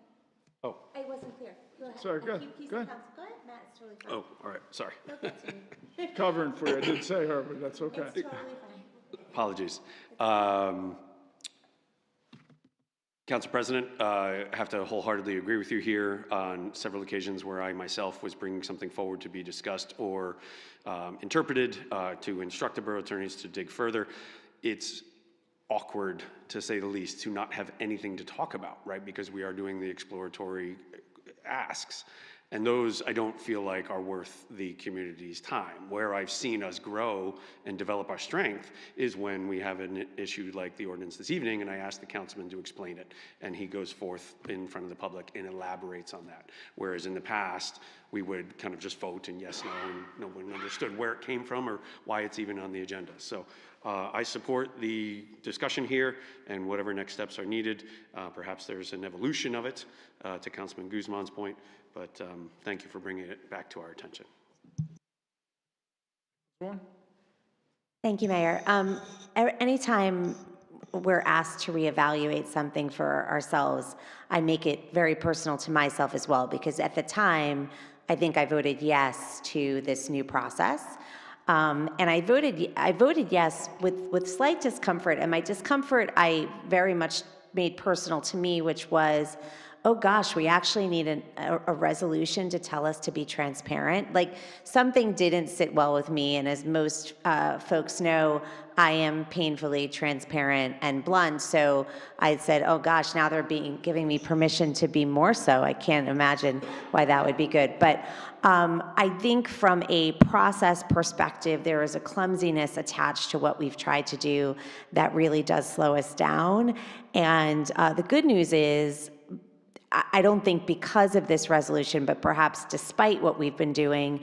Oh. I wasn't clear. Go ahead. Sorry, go ahead. Go ahead. Go ahead, Matt, it's totally fine. Oh, all right, sorry. No, continue. Covering for you. I didn't say her, but that's okay. It's totally fine. Apologies. Council President, I have to wholeheartedly agree with you here on several occasions where I myself was bringing something forward to be discussed or interpreted to instruct the borough attorneys to dig further. It's awkward, to say the least, to not have anything to talk about, right? Because we are doing the exploratory asks. And those, I don't feel like are worth the community's time. Where I've seen us grow and develop our strength is when we have an issue like the ordinance this evening, and I ask the councilman to explain it, and he goes forth in front of the public and elaborates on that. Whereas in the past, we would kind of just vote and yes, no, and no one understood where it came from or why it's even on the agenda. So I support the discussion here and whatever next steps are needed. Perhaps there's an evolution of it, to Councilman Guzman's point. But thank you for bringing it back to our attention. Thank you, Mayor. Anytime we're asked to reevaluate something for ourselves, I make it very personal to myself as well, because at the time, I think I voted yes to this new process. And I voted yes with slight discomfort, and my discomfort I very much made personal to me, which was, oh gosh, we actually need a resolution to tell us to be transparent. Like, something didn't sit well with me, and as most folks know, I am painfully transparent and blunt, so I said, oh gosh, now they're giving me permission to be more so. I can't imagine why that would be good. But I think from a process perspective, there is a clumsiness attached to what we've tried to do that really does slow us down. And the good news is, I don't think because of this resolution, but perhaps despite what we've been doing,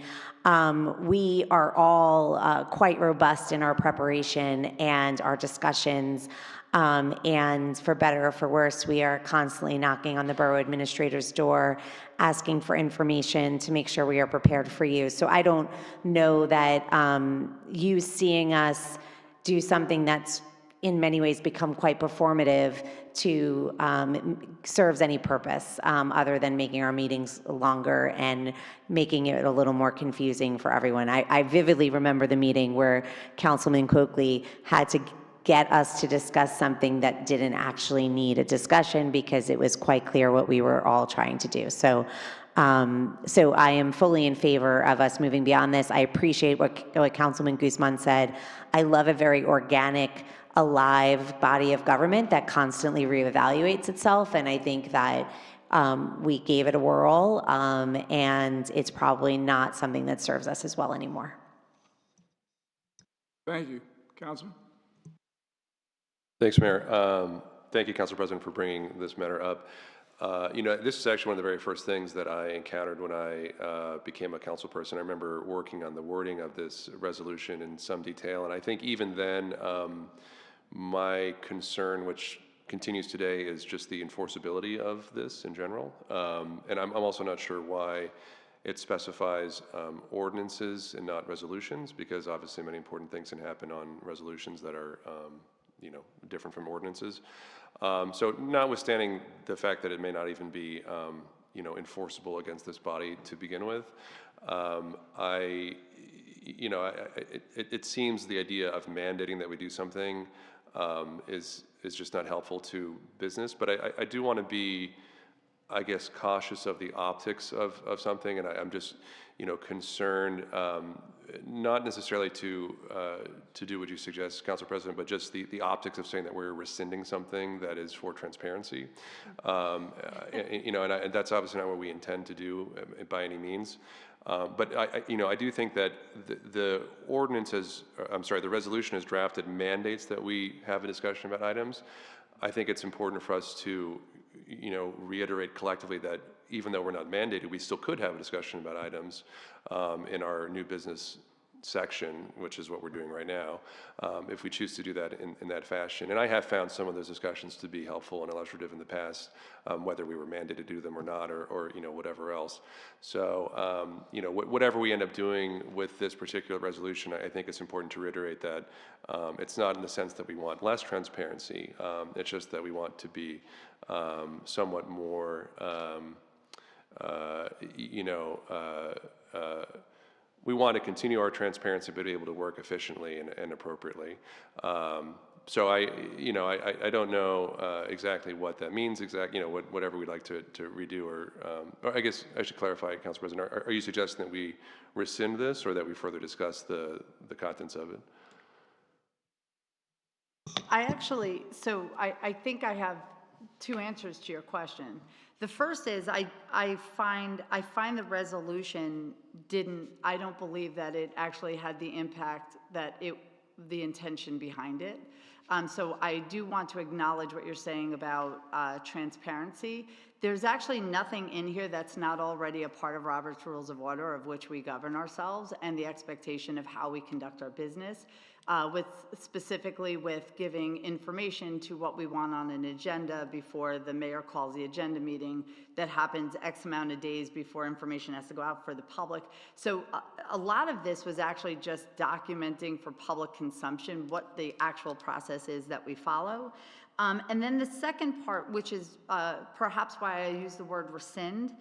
we are all quite robust in our preparation and our discussions. And for better or for worse, we are constantly knocking on the borough administrator's door, asking for information to make sure we are prepared for you. So I don't know that you seeing us do something that's in many ways become quite performative to serves any purpose other than making our meetings longer and making it a little more confusing for everyone. I vividly remember the meeting where Councilman Coakley had to get us to discuss something that didn't actually need a discussion because it was quite clear what we were all trying to do. So I am fully in favor of us moving beyond this. I appreciate what Councilman Guzman said. I love a very organic, alive body of government that constantly reevaluates itself, and I think that we gave it a whirl, and it's probably not something that serves us as well anymore. Thank you. Councilman? Thanks, Mayor. Thank you, Council President, for bringing this matter up. This is actually one of the very first things that I encountered when I became a council person. I remember working on the wording of this resolution in some detail, and I think even then, my concern, which continues today, is just the enforceability of this in general. And I'm also not sure why it specifies ordinances and not resolutions, because obviously many important things can happen on resolutions that are different from ordinances. So notwithstanding the fact that it may not even be, enforceable against this body to begin with, it seems the idea of mandating that we do something is just not helpful to business. But I do want to be, I guess, cautious of the optics of something, and I'm just, concerned, not necessarily to do what you suggest, Council President, but just the optics of saying that we're rescinding something that is for transparency. And that's obviously not what we intend to do by any means. But I do think that the resolution is drafted mandates that we have a discussion about items. I think it's important for us to, reiterate collectively that even though we're not mandated, we still could have a discussion about items in our new business section, which is what we're doing right now, if we choose to do that in that fashion. And I have found some of those discussions to be helpful and illustrative in the past, whether we were mandated to do them or not, or whatever else. So, whatever we end up doing with this particular resolution, I think it's important to reiterate that it's not in the sense that we want less transparency. It's just that we want to be somewhat more, we want to continue our transparency, but be able to work efficiently and appropriately. So I don't know exactly what that means. Whatever we'd like to redo, or I guess I should clarify, Council President. Are you suggesting that we rescind this, or that we further discuss the contents of it? I think I have two answers to your question. The first is I find the resolution I don't believe that it actually had the impact that the intention behind it. So I do want to acknowledge what you're saying about transparency. There's actually nothing in here that's not already a part of Robert's Rules of Order, of which we govern ourselves, and the expectation of how we conduct our business, specifically with giving information to what we want on an agenda before the mayor calls the agenda meeting that happens X amount of days before information has to go out for the public. So a lot of this was actually just documenting for public consumption what the actual process is that we follow. And then the second part, which is perhaps why I use the word rescind,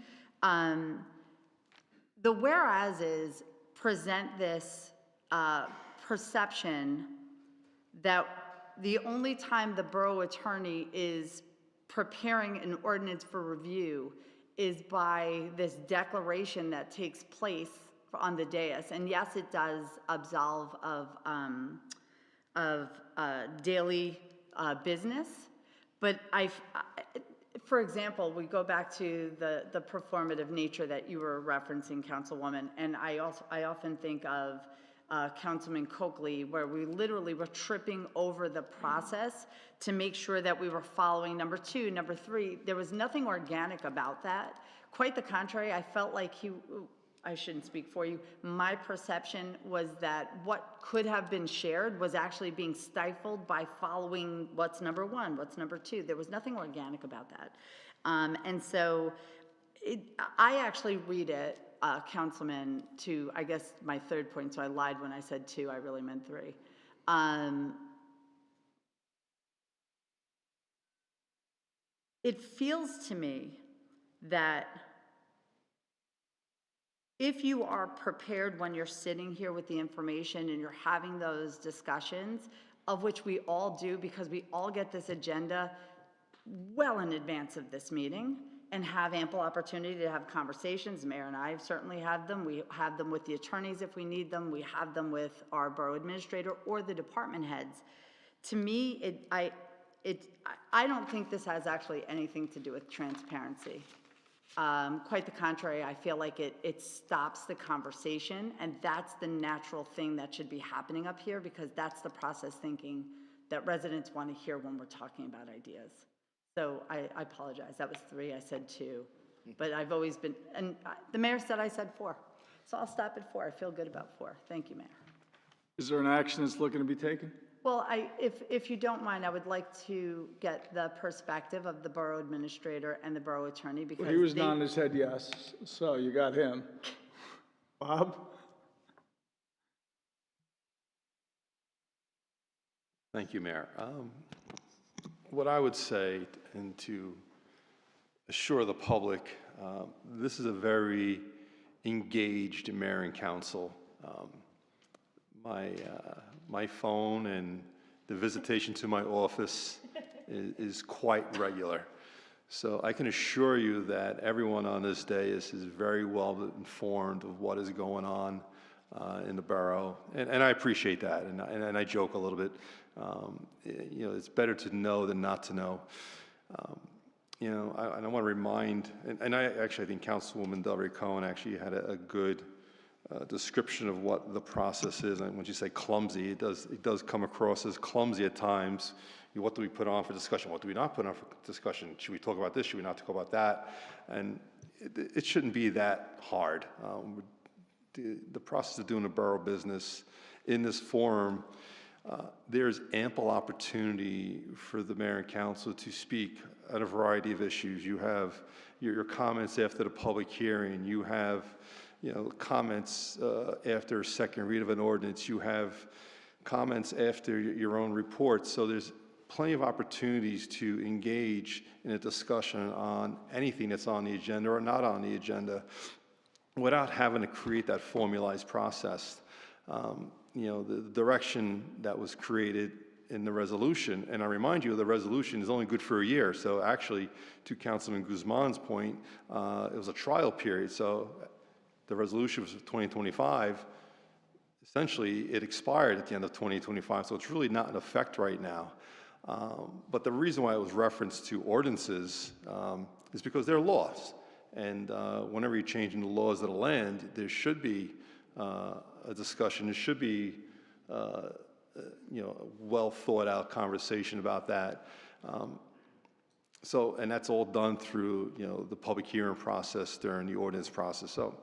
the whereases present this perception that the only time the borough attorney is preparing an ordinance for review is by this declaration that takes place on the dais. And yes, it does absolve of daily business, but for example, we go back to the performative nature that you were referencing, Councilwoman, and I often think of Councilman Coakley, where we literally were tripping over the process to make sure that we were following number 2, number 3. There was nothing organic about that. Quite the contrary, I felt like I shouldn't speak for you, my perception was that what could have been shared was actually being stifled by following what's number 1, what's number 2. There was nothing organic about that. And so I actually read it, Councilman, to, I guess, my third point, so I lied when I said 2, I really meant 3. it feels to me that if you are prepared when you're sitting here with the information and you're having those discussions, of which we all do because we all get this agenda well in advance of this meeting and have ample opportunity to have conversations. Mayor and I certainly have them. We have them with the attorneys if we need them. We have them with our borough administrator or the department heads. To me, I don't think this has actually anything to do with transparency. Quite the contrary, I feel like it stops the conversation, and that's the natural thing that should be happening up here, because that's the process thinking that residents want to hear when we're talking about ideas. So I apologize, that was 3, I said 2, but I've always been, and the mayor said I said 4, so I'll stop at 4. I feel good about 4. Thank you, Mayor. Is there an action that's looking to be taken? Well, if you don't mind, I would like to get the perspective of the borough administrator and the borough attorney, because Well, he was nodding his head yes, so you got him. Bob? Thank you, Mayor. What I would say, and to assure the public, this is a very engaged mayor and council. My phone and the visitation to my office is quite regular. So I can assure you that everyone on this day is very well informed of what is going on in the borough. And I appreciate that, and I joke a little bit. You know, it's better to know than not to know. You know, I want to remind, and I think Councilwoman Del Rey Cohen actually had a good description of what the process is. And when you say clumsy, it does come across as clumsy at times. What do we put on for discussion? What do we not put on for discussion? Should we talk about this? Should we not talk about that? And it shouldn't be that hard. The process of doing a borough business in this forum, there's ample opportunity for the mayor and council to speak on a variety of issues. You have your comments after the public hearing. You have comments after a second read of an ordinance. You have comments after your own reports. So there's plenty of opportunities to engage in a discussion on anything that's on the agenda or not on the agenda without having to create that formalized process. The direction that was created in the resolution, and I remind you, the resolution is only good for a year. So actually, to Councilman Guzman's point, it was a trial period. So the resolution was 2025. Essentially, it expired at the end of 2025, so it's really not in effect right now. But the reason why it was referenced to ordinances is because they're laws. And whenever you're changing the laws of the land, there should be a discussion. There should be a well thought out conversation about that. And that's all done through the public hearing process during the ordinance process. So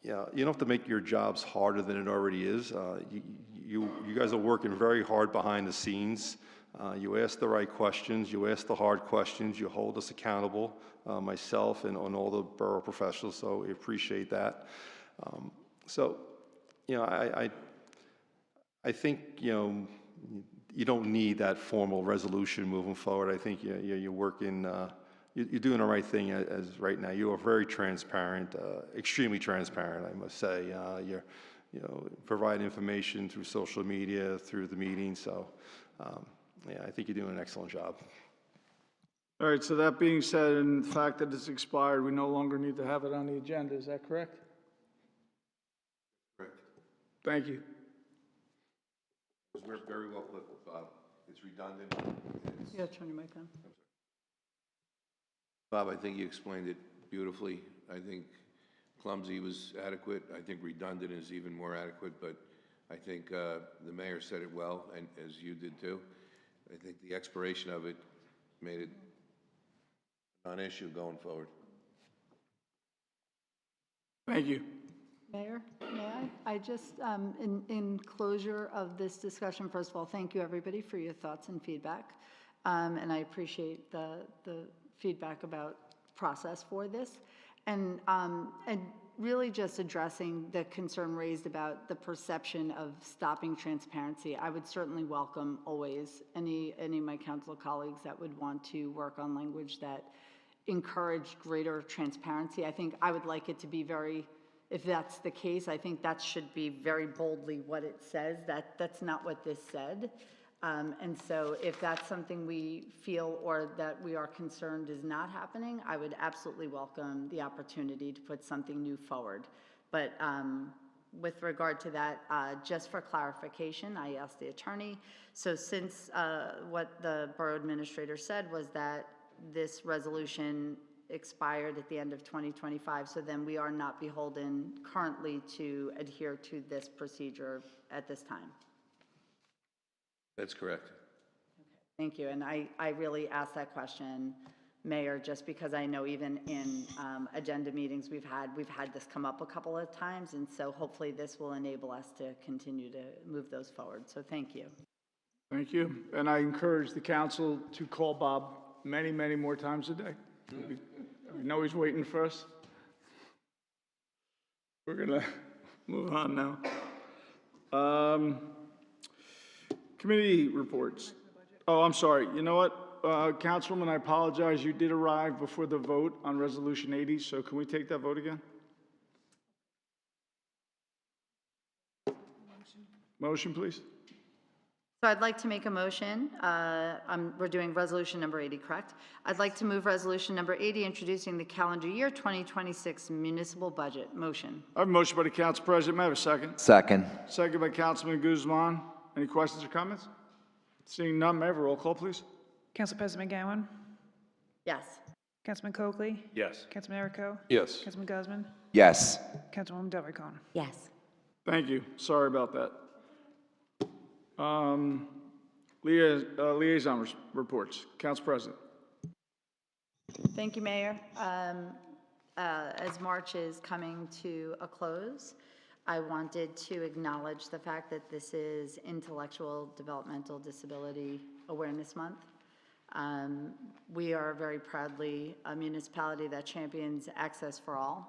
you don't have to make your jobs harder than it already is. You guys are working very hard behind the scenes. You ask the right questions. You ask the hard questions. You hold us accountable, myself and on all the borough professionals. So we appreciate that. I think you don't need that formal resolution moving forward. I think you're working. You're doing the right thing as right now. You are very transparent, extremely transparent, I must say. You're provide information through social media, through the meeting. So, I think you're doing an excellent job. All right, so that being said, and the fact that it's expired, we no longer need to have it on the agenda. Is that correct? Correct. Thank you. We're very well put, Bob. It's redundant. Yeah, turn your mic on. Bob, I think you explained it beautifully. I think clumsy was adequate. I think redundant is even more adequate, but I think the mayor said it well, and as you did too. I think the expiration of it made it a non-issue going forward. Thank you. Mayor, may I just, in closure of this discussion, first of all, thank you, everybody, for your thoughts and feedback. And I appreciate the feedback about process for this. And really just addressing the concern raised about the perception of stopping transparency. I would certainly welcome always any of my council colleagues that would want to work on language that encouraged greater transparency. I think I would like it to be very, if that's the case, I think that should be very boldly what it says. That's not what this said. And so if that's something we feel or that we are concerned is not happening, I would absolutely welcome the opportunity to put something new forward. But with regard to that, just for clarification, I asked the attorney. So since what the borough administrator said was that this resolution expired at the end of 2025, so then we are not beholden currently to adhere to this procedure at this time. That's correct. Thank you, and I really asked that question, Mayor, just because I know even in agenda meetings we've had this come up a couple of times, and so hopefully this will enable us to continue to move those forward, so thank you. Thank you. And I encourage the council to call Bob many, many more times a day. I know he's waiting for us. We're going to move on now. Committee reports. Oh, I'm sorry. You know what, Councilwoman, I apologize. You did arrive before the vote on Resolution 80, so can we take that vote again? Motion, please. So I'd like to make a motion. We're doing resolution number 80, correct? I'd like to move resolution number 80, introducing the calendar year 2026 municipal budget. Motion. I have a motion by the Council President. May I have a second? Second. Second by Councilman Guzman. Any questions or comments? Seeing none, may I have a roll call, please? Council President McGowan? Yes. Councilman Coakley? Yes. Councilman Errico? Yes. Councilman Guzman? Yes. Councilwoman Del Ricon? Yes. Thank you. Sorry about that. Liaison reports. Council President. Thank you, Mayor. As March is coming to a close, I wanted to acknowledge the fact that this is Intellectual Developmental Disability Awareness Month. We are very proudly a municipality that champions Access for All,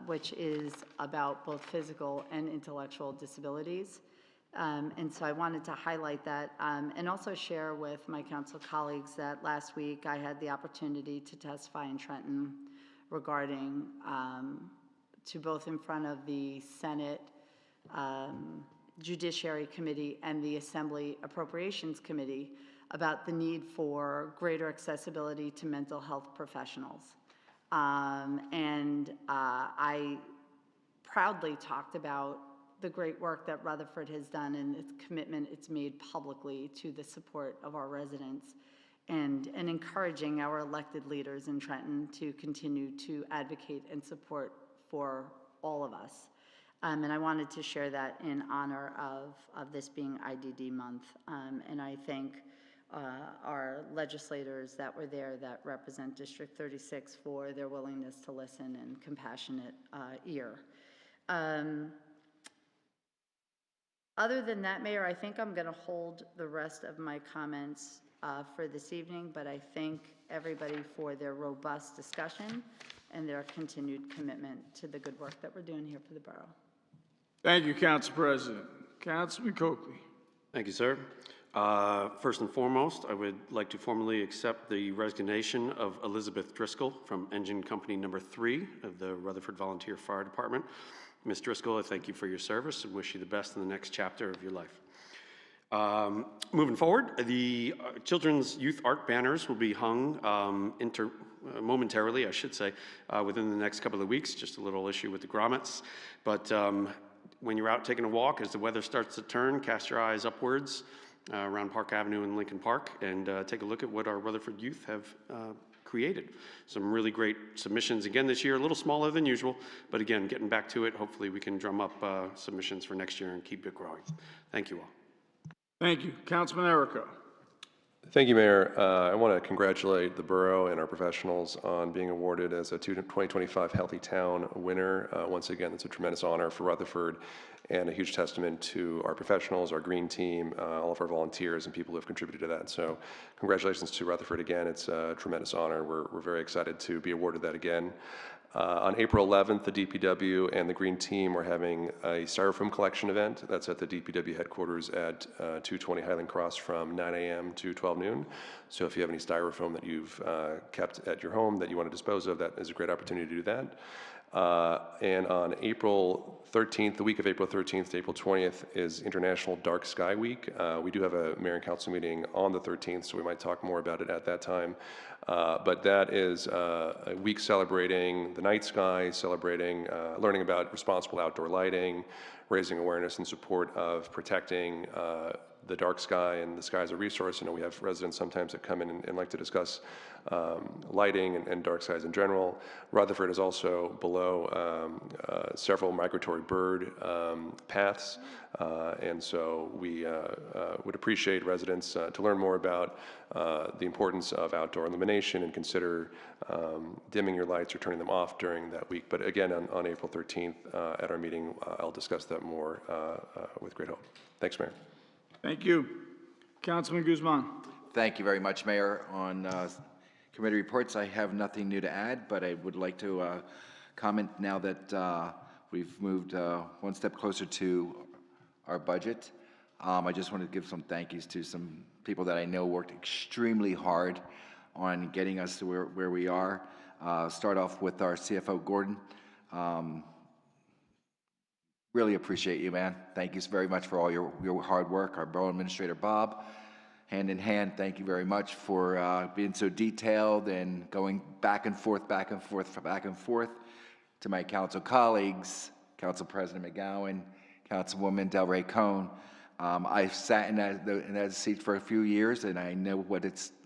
which is about both physical and intellectual disabilities. And so I wanted to highlight that and also share with my council colleagues that last week I had the opportunity to testify in Trenton regarding to both in front of the Senate Judiciary Committee and the Assembly Appropriations Committee about the need for greater accessibility to mental health professionals. I proudly talked about the great work that Rutherford has done and its commitment it's made publicly to the support of our residents and encouraging our elected leaders in Trenton to continue to advocate and support for all of us. And I wanted to share that in honor of this being IDD month. And I thank our legislators that were there that represent District 36 for their willingness to listen and compassionate ear. Other than that, Mayor, I think I'm going to hold the rest of my comments for this evening, but I thank everybody for their robust discussion and their continued commitment to the good work that we're doing here for the borough. Thank you, Council President. Councilman Coakley. Thank you, sir. First and foremost, I would like to formally accept the resignation of Elizabeth Driscoll from Engine Company Number 3 of the Rutherford Volunteer Fire Department. Ms. Driscoll, I thank you for your service and wish you the best in the next chapter of your life. Moving forward, the children's youth art banners will be hung momentarily, I should say, within the next couple of weeks. Just a little issue with the grommets. But when you're out taking a walk, as the weather starts to turn, cast your eyes upwards around Park Avenue and Lincoln Park and take a look at what our Rutherford youth have created. Some really great submissions again this year, a little smaller than usual, but again, getting back to it, hopefully we can drum up submissions for next year and keep it growing. Thank you all. Thank you. Councilman Errico. Thank you, Mayor. I want to congratulate the borough and our professionals on being awarded as a 2025 Healthy Town winner. Once again, it's a tremendous honor for Rutherford and a huge testament to our professionals, our green team, all of our volunteers and people who have contributed to that. So congratulations to Rutherford again. It's a tremendous honor. We're very excited to be awarded that again. On April 11th, the DPW and the Green Team are having a styrofoam collection event. That's at the DPW headquarters at 220 Highland Cross from 9 a.m. to 12 noon. So if you have any styrofoam that you've kept at your home that you want to dispose of, that is a great opportunity to do that. And on April 13th, the week of April 13th to April 20th is International Dark Sky Week. We do have a mayor and council meeting on the 13th, so we might talk more about it at that time. But that is a week celebrating the night sky, celebrating, learning about responsible outdoor lighting, raising awareness in support of protecting the dark sky and the sky as a resource. You know, we have residents sometimes that come in and like to discuss lighting and dark skies in general. Rutherford is also below several migratory bird paths, and so we would appreciate residents to learn more about the importance of outdoor illumination and consider dimming your lights or turning them off during that week. But again, on April 13th at our meeting, I'll discuss that more with great hope. Thanks, Mayor. Thank you. Councilman Guzman. Thank you very much, Mayor. On committee reports, I have nothing new to add, but I would like to comment now that we've moved one step closer to our budget. I just want to give some thank yous to some people that I know worked extremely hard on getting us to where we are. Start off with our CFO, Gordon. Really appreciate you, man. Thank you very much for all your hard work. Our Borough Administrator, Bob, hand in hand, thank you very much for being so detailed and going back and forth to my council colleagues, Council President McGowan, Councilwoman Delray Cohn. I've sat in that seat for a few years, and I know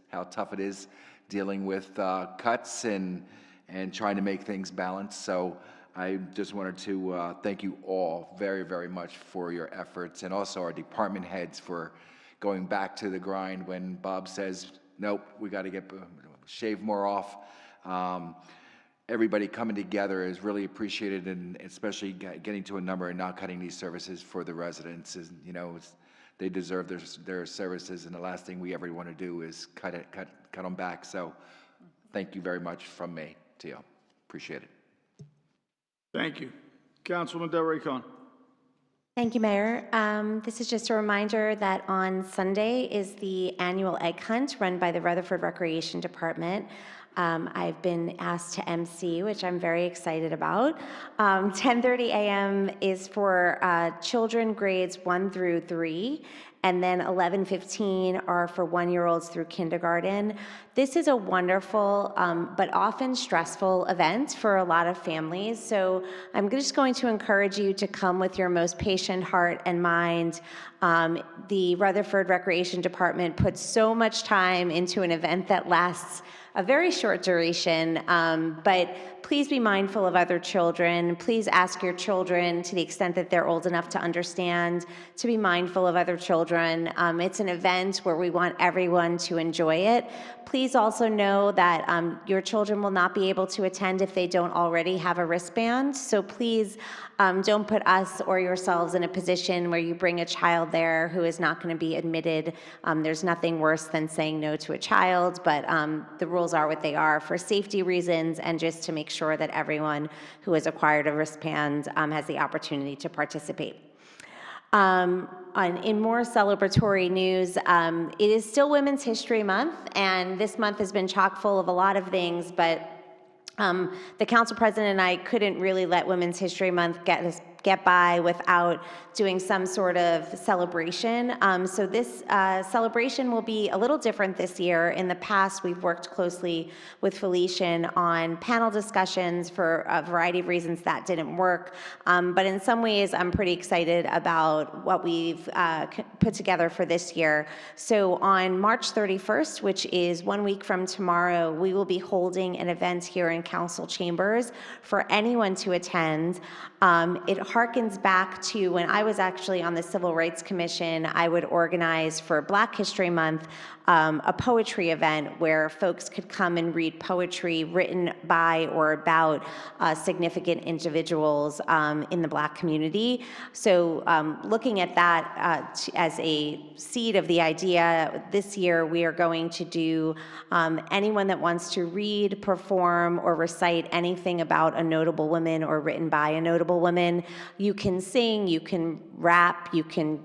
how tough it is dealing with cuts and trying to make things balanced. So I just wanted to thank you all very, very much for your efforts, and also our department heads for going back to the grind when Bob says, nope, we got to shave more off. Everybody coming together is really appreciated, and especially getting to a number and not cutting these services for the residents. You know, they deserve their services, and the last thing we ever want to do is cut them back. So thank you very much from me to you. Appreciate it. Thank you. Councilwoman Delray Cohn. Thank you, Mayor. This is just a reminder that on Sunday is the annual egg hunt run by the Rutherford Recreation Department. I've been asked to MC, which I'm very excited about. 10:30 a.m. is for children grades 1 through 3, and then 11:15 are for 1-year-olds through kindergarten. This is a wonderful but often stressful event for a lot of families, so I'm just going to encourage you to come with your most patient heart and mind. The Rutherford Recreation Department puts so much time into an event that lasts a very short duration, but please be mindful of other children. Please ask your children, to the extent that they're old enough to understand, to be mindful of other children. It's an event where we want everyone to enjoy it. Please also know that your children will not be able to attend if they don't already have a wristband. So please don't put us or yourselves in a position where you bring a child there who is not going to be admitted. There's nothing worse than saying no to a child, but the rules are what they are for safety reasons and just to make sure that everyone who has acquired a wristband has the opportunity to participate. In more celebratory news, it is still Women's History Month, and this month has been chock full of a lot of things, but the council president and I couldn't really let Women's History Month get by without doing some sort of celebration. So this celebration will be a little different this year. In the past, we've worked closely with Felician on panel discussions. For a variety of reasons that didn't work. But in some ways, I'm pretty excited about what we've put together for this year. So on March 31st, which is 1 week from tomorrow, we will be holding an event here in council chambers for anyone to attend. It harkens back to when I was actually on the Civil Rights Commission. I would organize for Black History Month a poetry event where folks could come and read poetry written by or about significant individuals in the Black community. So looking at that as a seed of the idea, this year we are going to do anyone that wants to read, perform, or recite anything about a notable woman or written by a notable woman. You can sing, you can rap, you can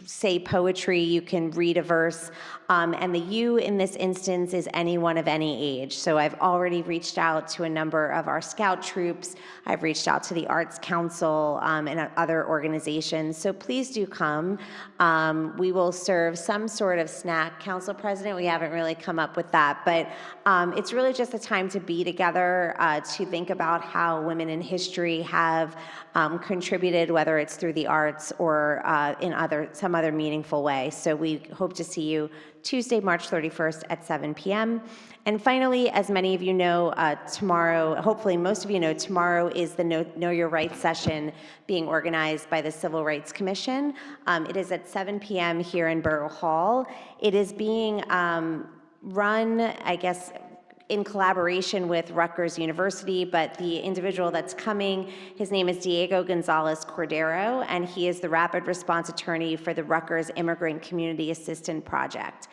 say poetry, you can read a verse, and the you in this instance is anyone of any age. So I've already reached out to a number of our scout troops, I've reached out to the Arts Council and other organizations, so please do come. We will serve some sort of snack. Council President, we haven't really come up with that, but it's really just a time to be together, to think about how women in history have contributed, whether it's through the arts or in some other meaningful way. So we hope to see you Tuesday, March 31st at 7 p.m. And finally, as many of you know, tomorrow, hopefully most of you know, tomorrow is the Know Your Rights session being organized by the Civil Rights Commission. It is at 7 p.m. here in Borough Hall. It is being run, I guess, in collaboration with Rutgers University, but the individual that's coming, his name is Diego Gonzalez Cordero, and he is the rapid response attorney for the Rutgers Immigrant Community Assistance Project.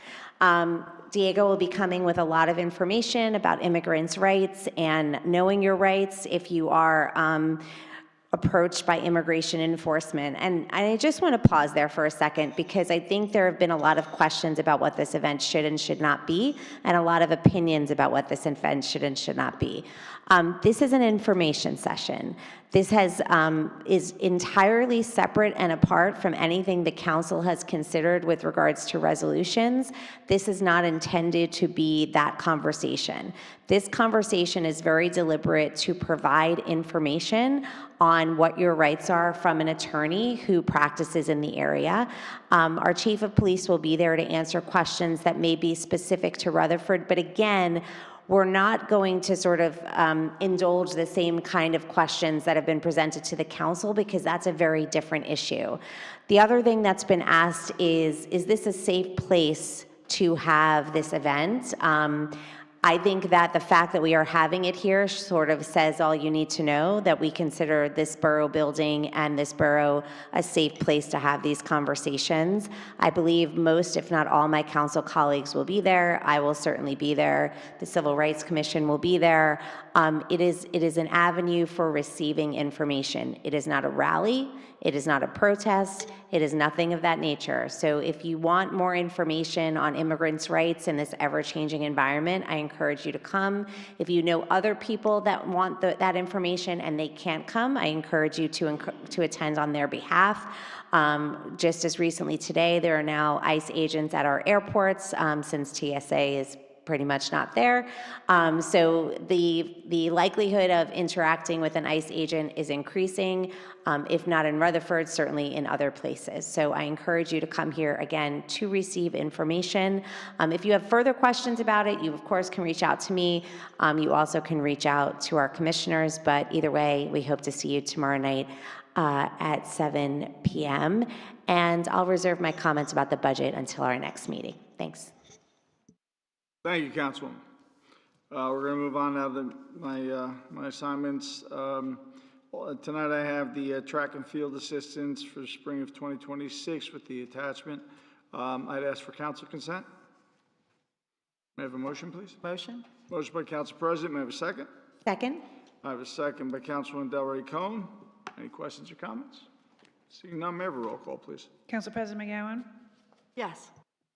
Diego will be coming with a lot of information about immigrants' rights and knowing your rights if you are approached by immigration enforcement. And I just want to pause there for a second because I think there have been a lot of questions about what this event should and should not be, and a lot of opinions about what this event should and should not be. This is an information session. This is entirely separate and apart from anything the council has considered with regards to resolutions. This is not intended to be that conversation. This conversation is very deliberate to provide information on what your rights are from an attorney who practices in the area. Our chief of police will be there to answer questions that may be specific to Rutherford, but again, we're not going to sort of indulge the same kind of questions that have been presented to the council because that's a very different issue. The other thing that's been asked is this a safe place to have this event? I think that the fact that we are having it here sort of says all you need to know, that we consider this borough building and this borough a safe place to have these conversations. I believe most, if not all, my council colleagues will be there. I will certainly be there. The Civil Rights Commission will be there. It is an avenue for receiving information. It is not a rally. It is not a protest. It is nothing of that nature. So if you want more information on immigrants' rights in this ever-changing environment, I encourage you to come. If you know other people that want that information and they can't come, I encourage you to attend on their behalf. Just as recently today, there are now ICE agents at our airports since TSA is pretty much not there. So the likelihood of interacting with an ICE agent is increasing, if not in Rutherford, certainly in other places. So I encourage you to come here again to receive information. If you have further questions about it, you of course can reach out to me. You also can reach out to our commissioners, but either way, we hope to see you tomorrow night at 7 p.m. And I'll reserve my comments about the budget until our next meeting. Thanks. Thank you, Councilwoman. We're going to move on now to my assignments. Tonight I have the track and field assistance for spring of 2026 with the attachment. I'd ask for council consent. May I have a motion, please? Motion. Motion by Council President. May I have a second? Second. I have a second by Councilwoman Delray Cohn. Any questions or comments? Seeing none, may I have a roll call, please? Council President McGowan? Yes.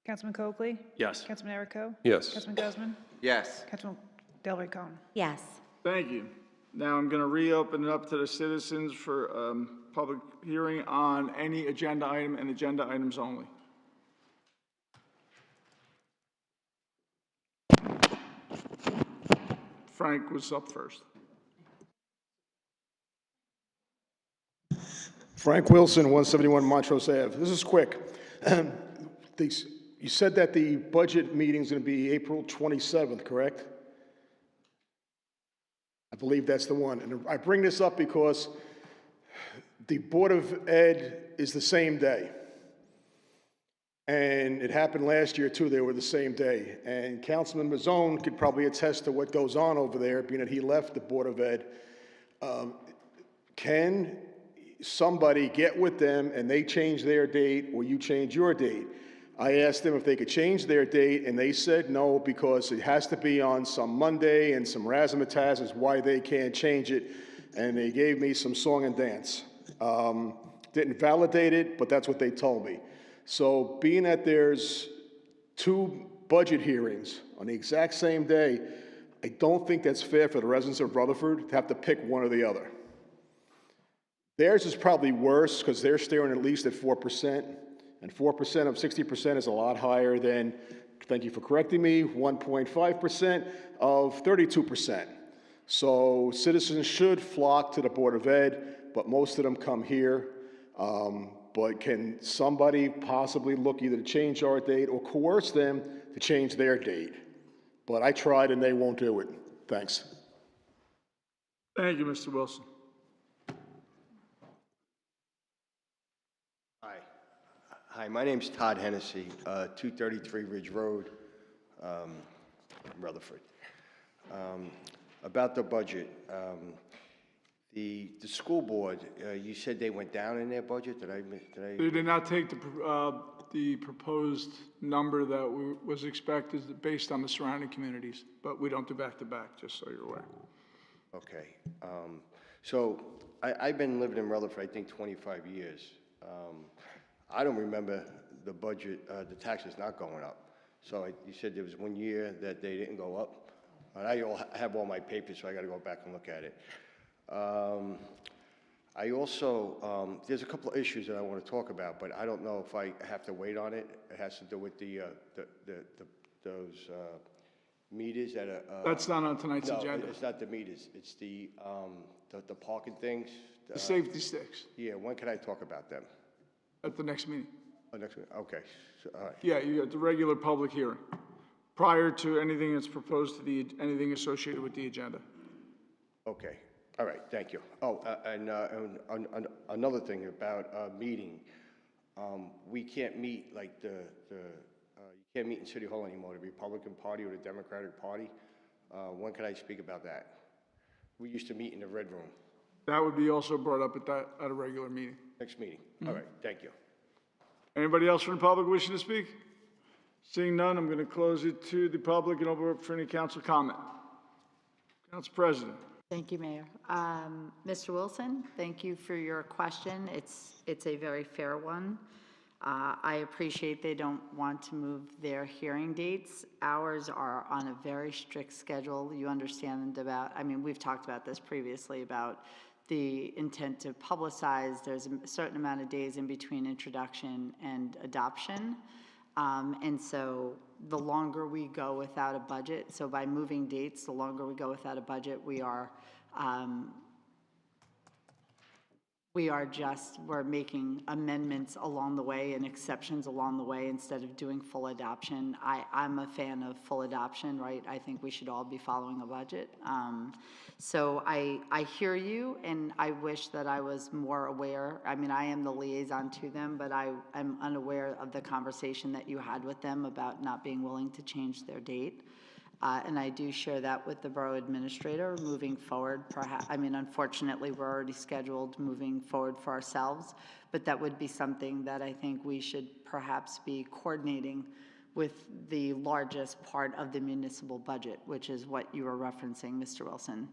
Councilman Coakley? Yes. Councilman Erico? Yes. Councilman Guzman? Yes. Councilman Delray Cohn? Yes. Thank you. Now I'm going to reopen it up to the citizens for public hearing on any agenda item and agenda items only. Frank was up first. Frank Wilson, 171 Montrose Ave. This is quick. You said that the budget meeting is going to be April 27th, correct? I believe that's the one. And I bring this up because the Board of Ed is the same day. And it happened last year too, they were the same day. And Councilman Mazzone could probably attest to what goes on over there, being that he left the Board of Ed. Can somebody get with them and they change their date or you change your date? I asked them if they could change their date and they said no, because it has to be on some Monday and some razzmatazz is why they can't change it. And they gave me some song and dance. Didn't validate it, but that's what they told me. So being that there's 2 budget hearings on the exact same day, I don't think that's fair for the residents of Rutherford to have to pick one or the other. Theirs is probably worse because they're staring at least at 4%, and 4% of 60% is a lot higher than, thank you for correcting me, 1.5% of 32%. So citizens should flock to the Board of Ed, but most of them come here. But can somebody possibly look either to change our date or coerce them to change their date? But I tried and they won't do it. Thanks. Thank you, Mr. Wilson. Hi, my name's Todd Hennessy, 233 Ridge Road, Rutherford. About the budget, the school board, you said they went down in their budget. Did I? They did not take the proposed number that was expected based on the surrounding communities, but we don't do back-to-back, just so you're aware. Okay. So I've been living in Rutherford, I think, 25 years. I don't remember the budget, the taxes not going up. So you said there was 1 year that they didn't go up. I have all my papers, so I got to go back and look at it. I also, there's a couple of issues that I want to talk about, but I don't know if I have to wait on it. It has to do with those meters that are. That's not on tonight's agenda. No, it's not the meters. It's the parking things. The safety sticks. Yeah, when can I talk about them? At the next meeting. Oh, next week, okay. So, all right. Yeah, you got the regular public hearing, prior to anything that's proposed to anything associated with the agenda. Okay, all right, thank you. Oh, and another thing about a meeting, we can't meet like you can't meet in City Hall anymore, the Republican Party or the Democratic Party. When can I speak about that? We used to meet in the Red Room. That would be also brought up at a regular meeting. Next meeting. All right, thank you. Anybody else from the public wishing to speak? Seeing none, I'm going to close it to the public and open up for any council comment. Council President. Thank you, Mayor. Mr. Wilson, thank you for your question. It's a very fair one. I appreciate they don't want to move their hearing dates. Ours are on a very strict schedule. You understand about, I mean, we've talked about this previously about the intent to publicize. There's a certain amount of days in between introduction and adoption. And so the longer we go without a budget, so by moving dates, the longer we go without a budget, we're making amendments along the way and exceptions along the way instead of doing full adoption. I'm a fan of full adoption, right? I think we should all be following a budget. So I hear you, and I wish that I was more aware. I mean, I am the liaison to them, but I'm unaware of the conversation that you had with them about not being willing to change their date. And I do share that with the borough administrator moving forward. Perhaps, I mean, unfortunately, we're already scheduled moving forward for ourselves, but that would be something that I think we should perhaps be coordinating with the largest part of the municipal budget, which is what you were referencing, Mr. Wilson.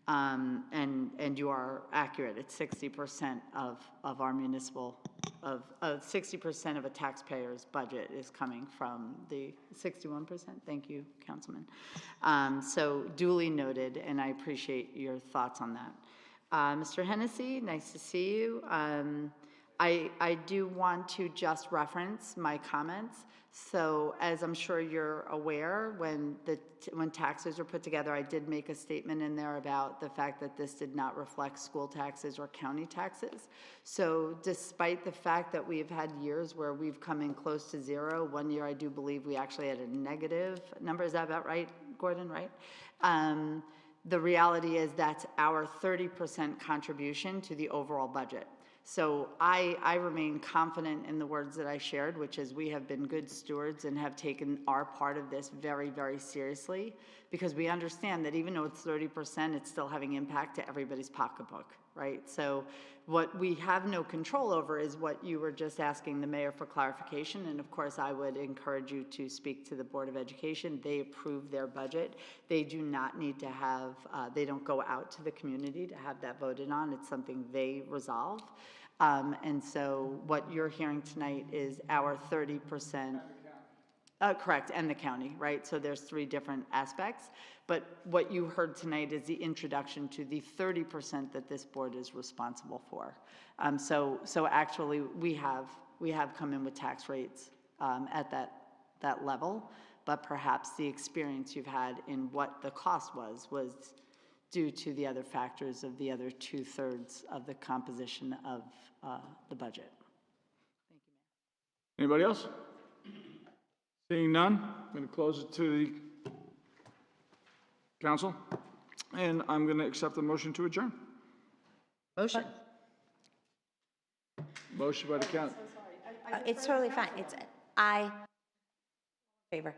And you are accurate. It's 60% of our municipal, of 60% of a taxpayer's budget is coming from the 61%. Thank you, Councilman. So duly noted, and I appreciate your thoughts on that. Mr. Hennessy, nice to see you. I do want to just reference my comments. So as I'm sure you're aware, when taxes are put together, I did make a statement in there about the fact that this did not reflect school taxes or county taxes. So despite the fact that we've had years where we've come in close to zero, one year I do believe we actually had a negative number. Is that about right, Gordon, right? The reality is that's our 30% contribution to the overall budget. So I remain confident in the words that I shared, which is we have been good stewards and have taken our part of this very, very seriously, because we understand that even though it's 30%, it's still having impact to everybody's pocketbook, right? So what we have no control over is what you were just asking the mayor for clarification, and of course, I would encourage you to speak to the Board of Education. They approve their budget. They do not need to have, they don't go out to the community to have that voted on. It's something they resolve. And so what you're hearing tonight is our 30%. Correct, and the county, right? So there's 3 different aspects. But what you heard tonight is the introduction to the 30% that this board is responsible for. So actually, we have come in with tax rates at that level, but perhaps the experience you've had in what the cost was due to the other factors of the other 2/3 of the composition of the budget. Anybody else? Seeing none, I'm going to close it to the council, and I'm going to accept the motion to adjourn. Motion. Motion by the council. It's totally fine. It's, favor.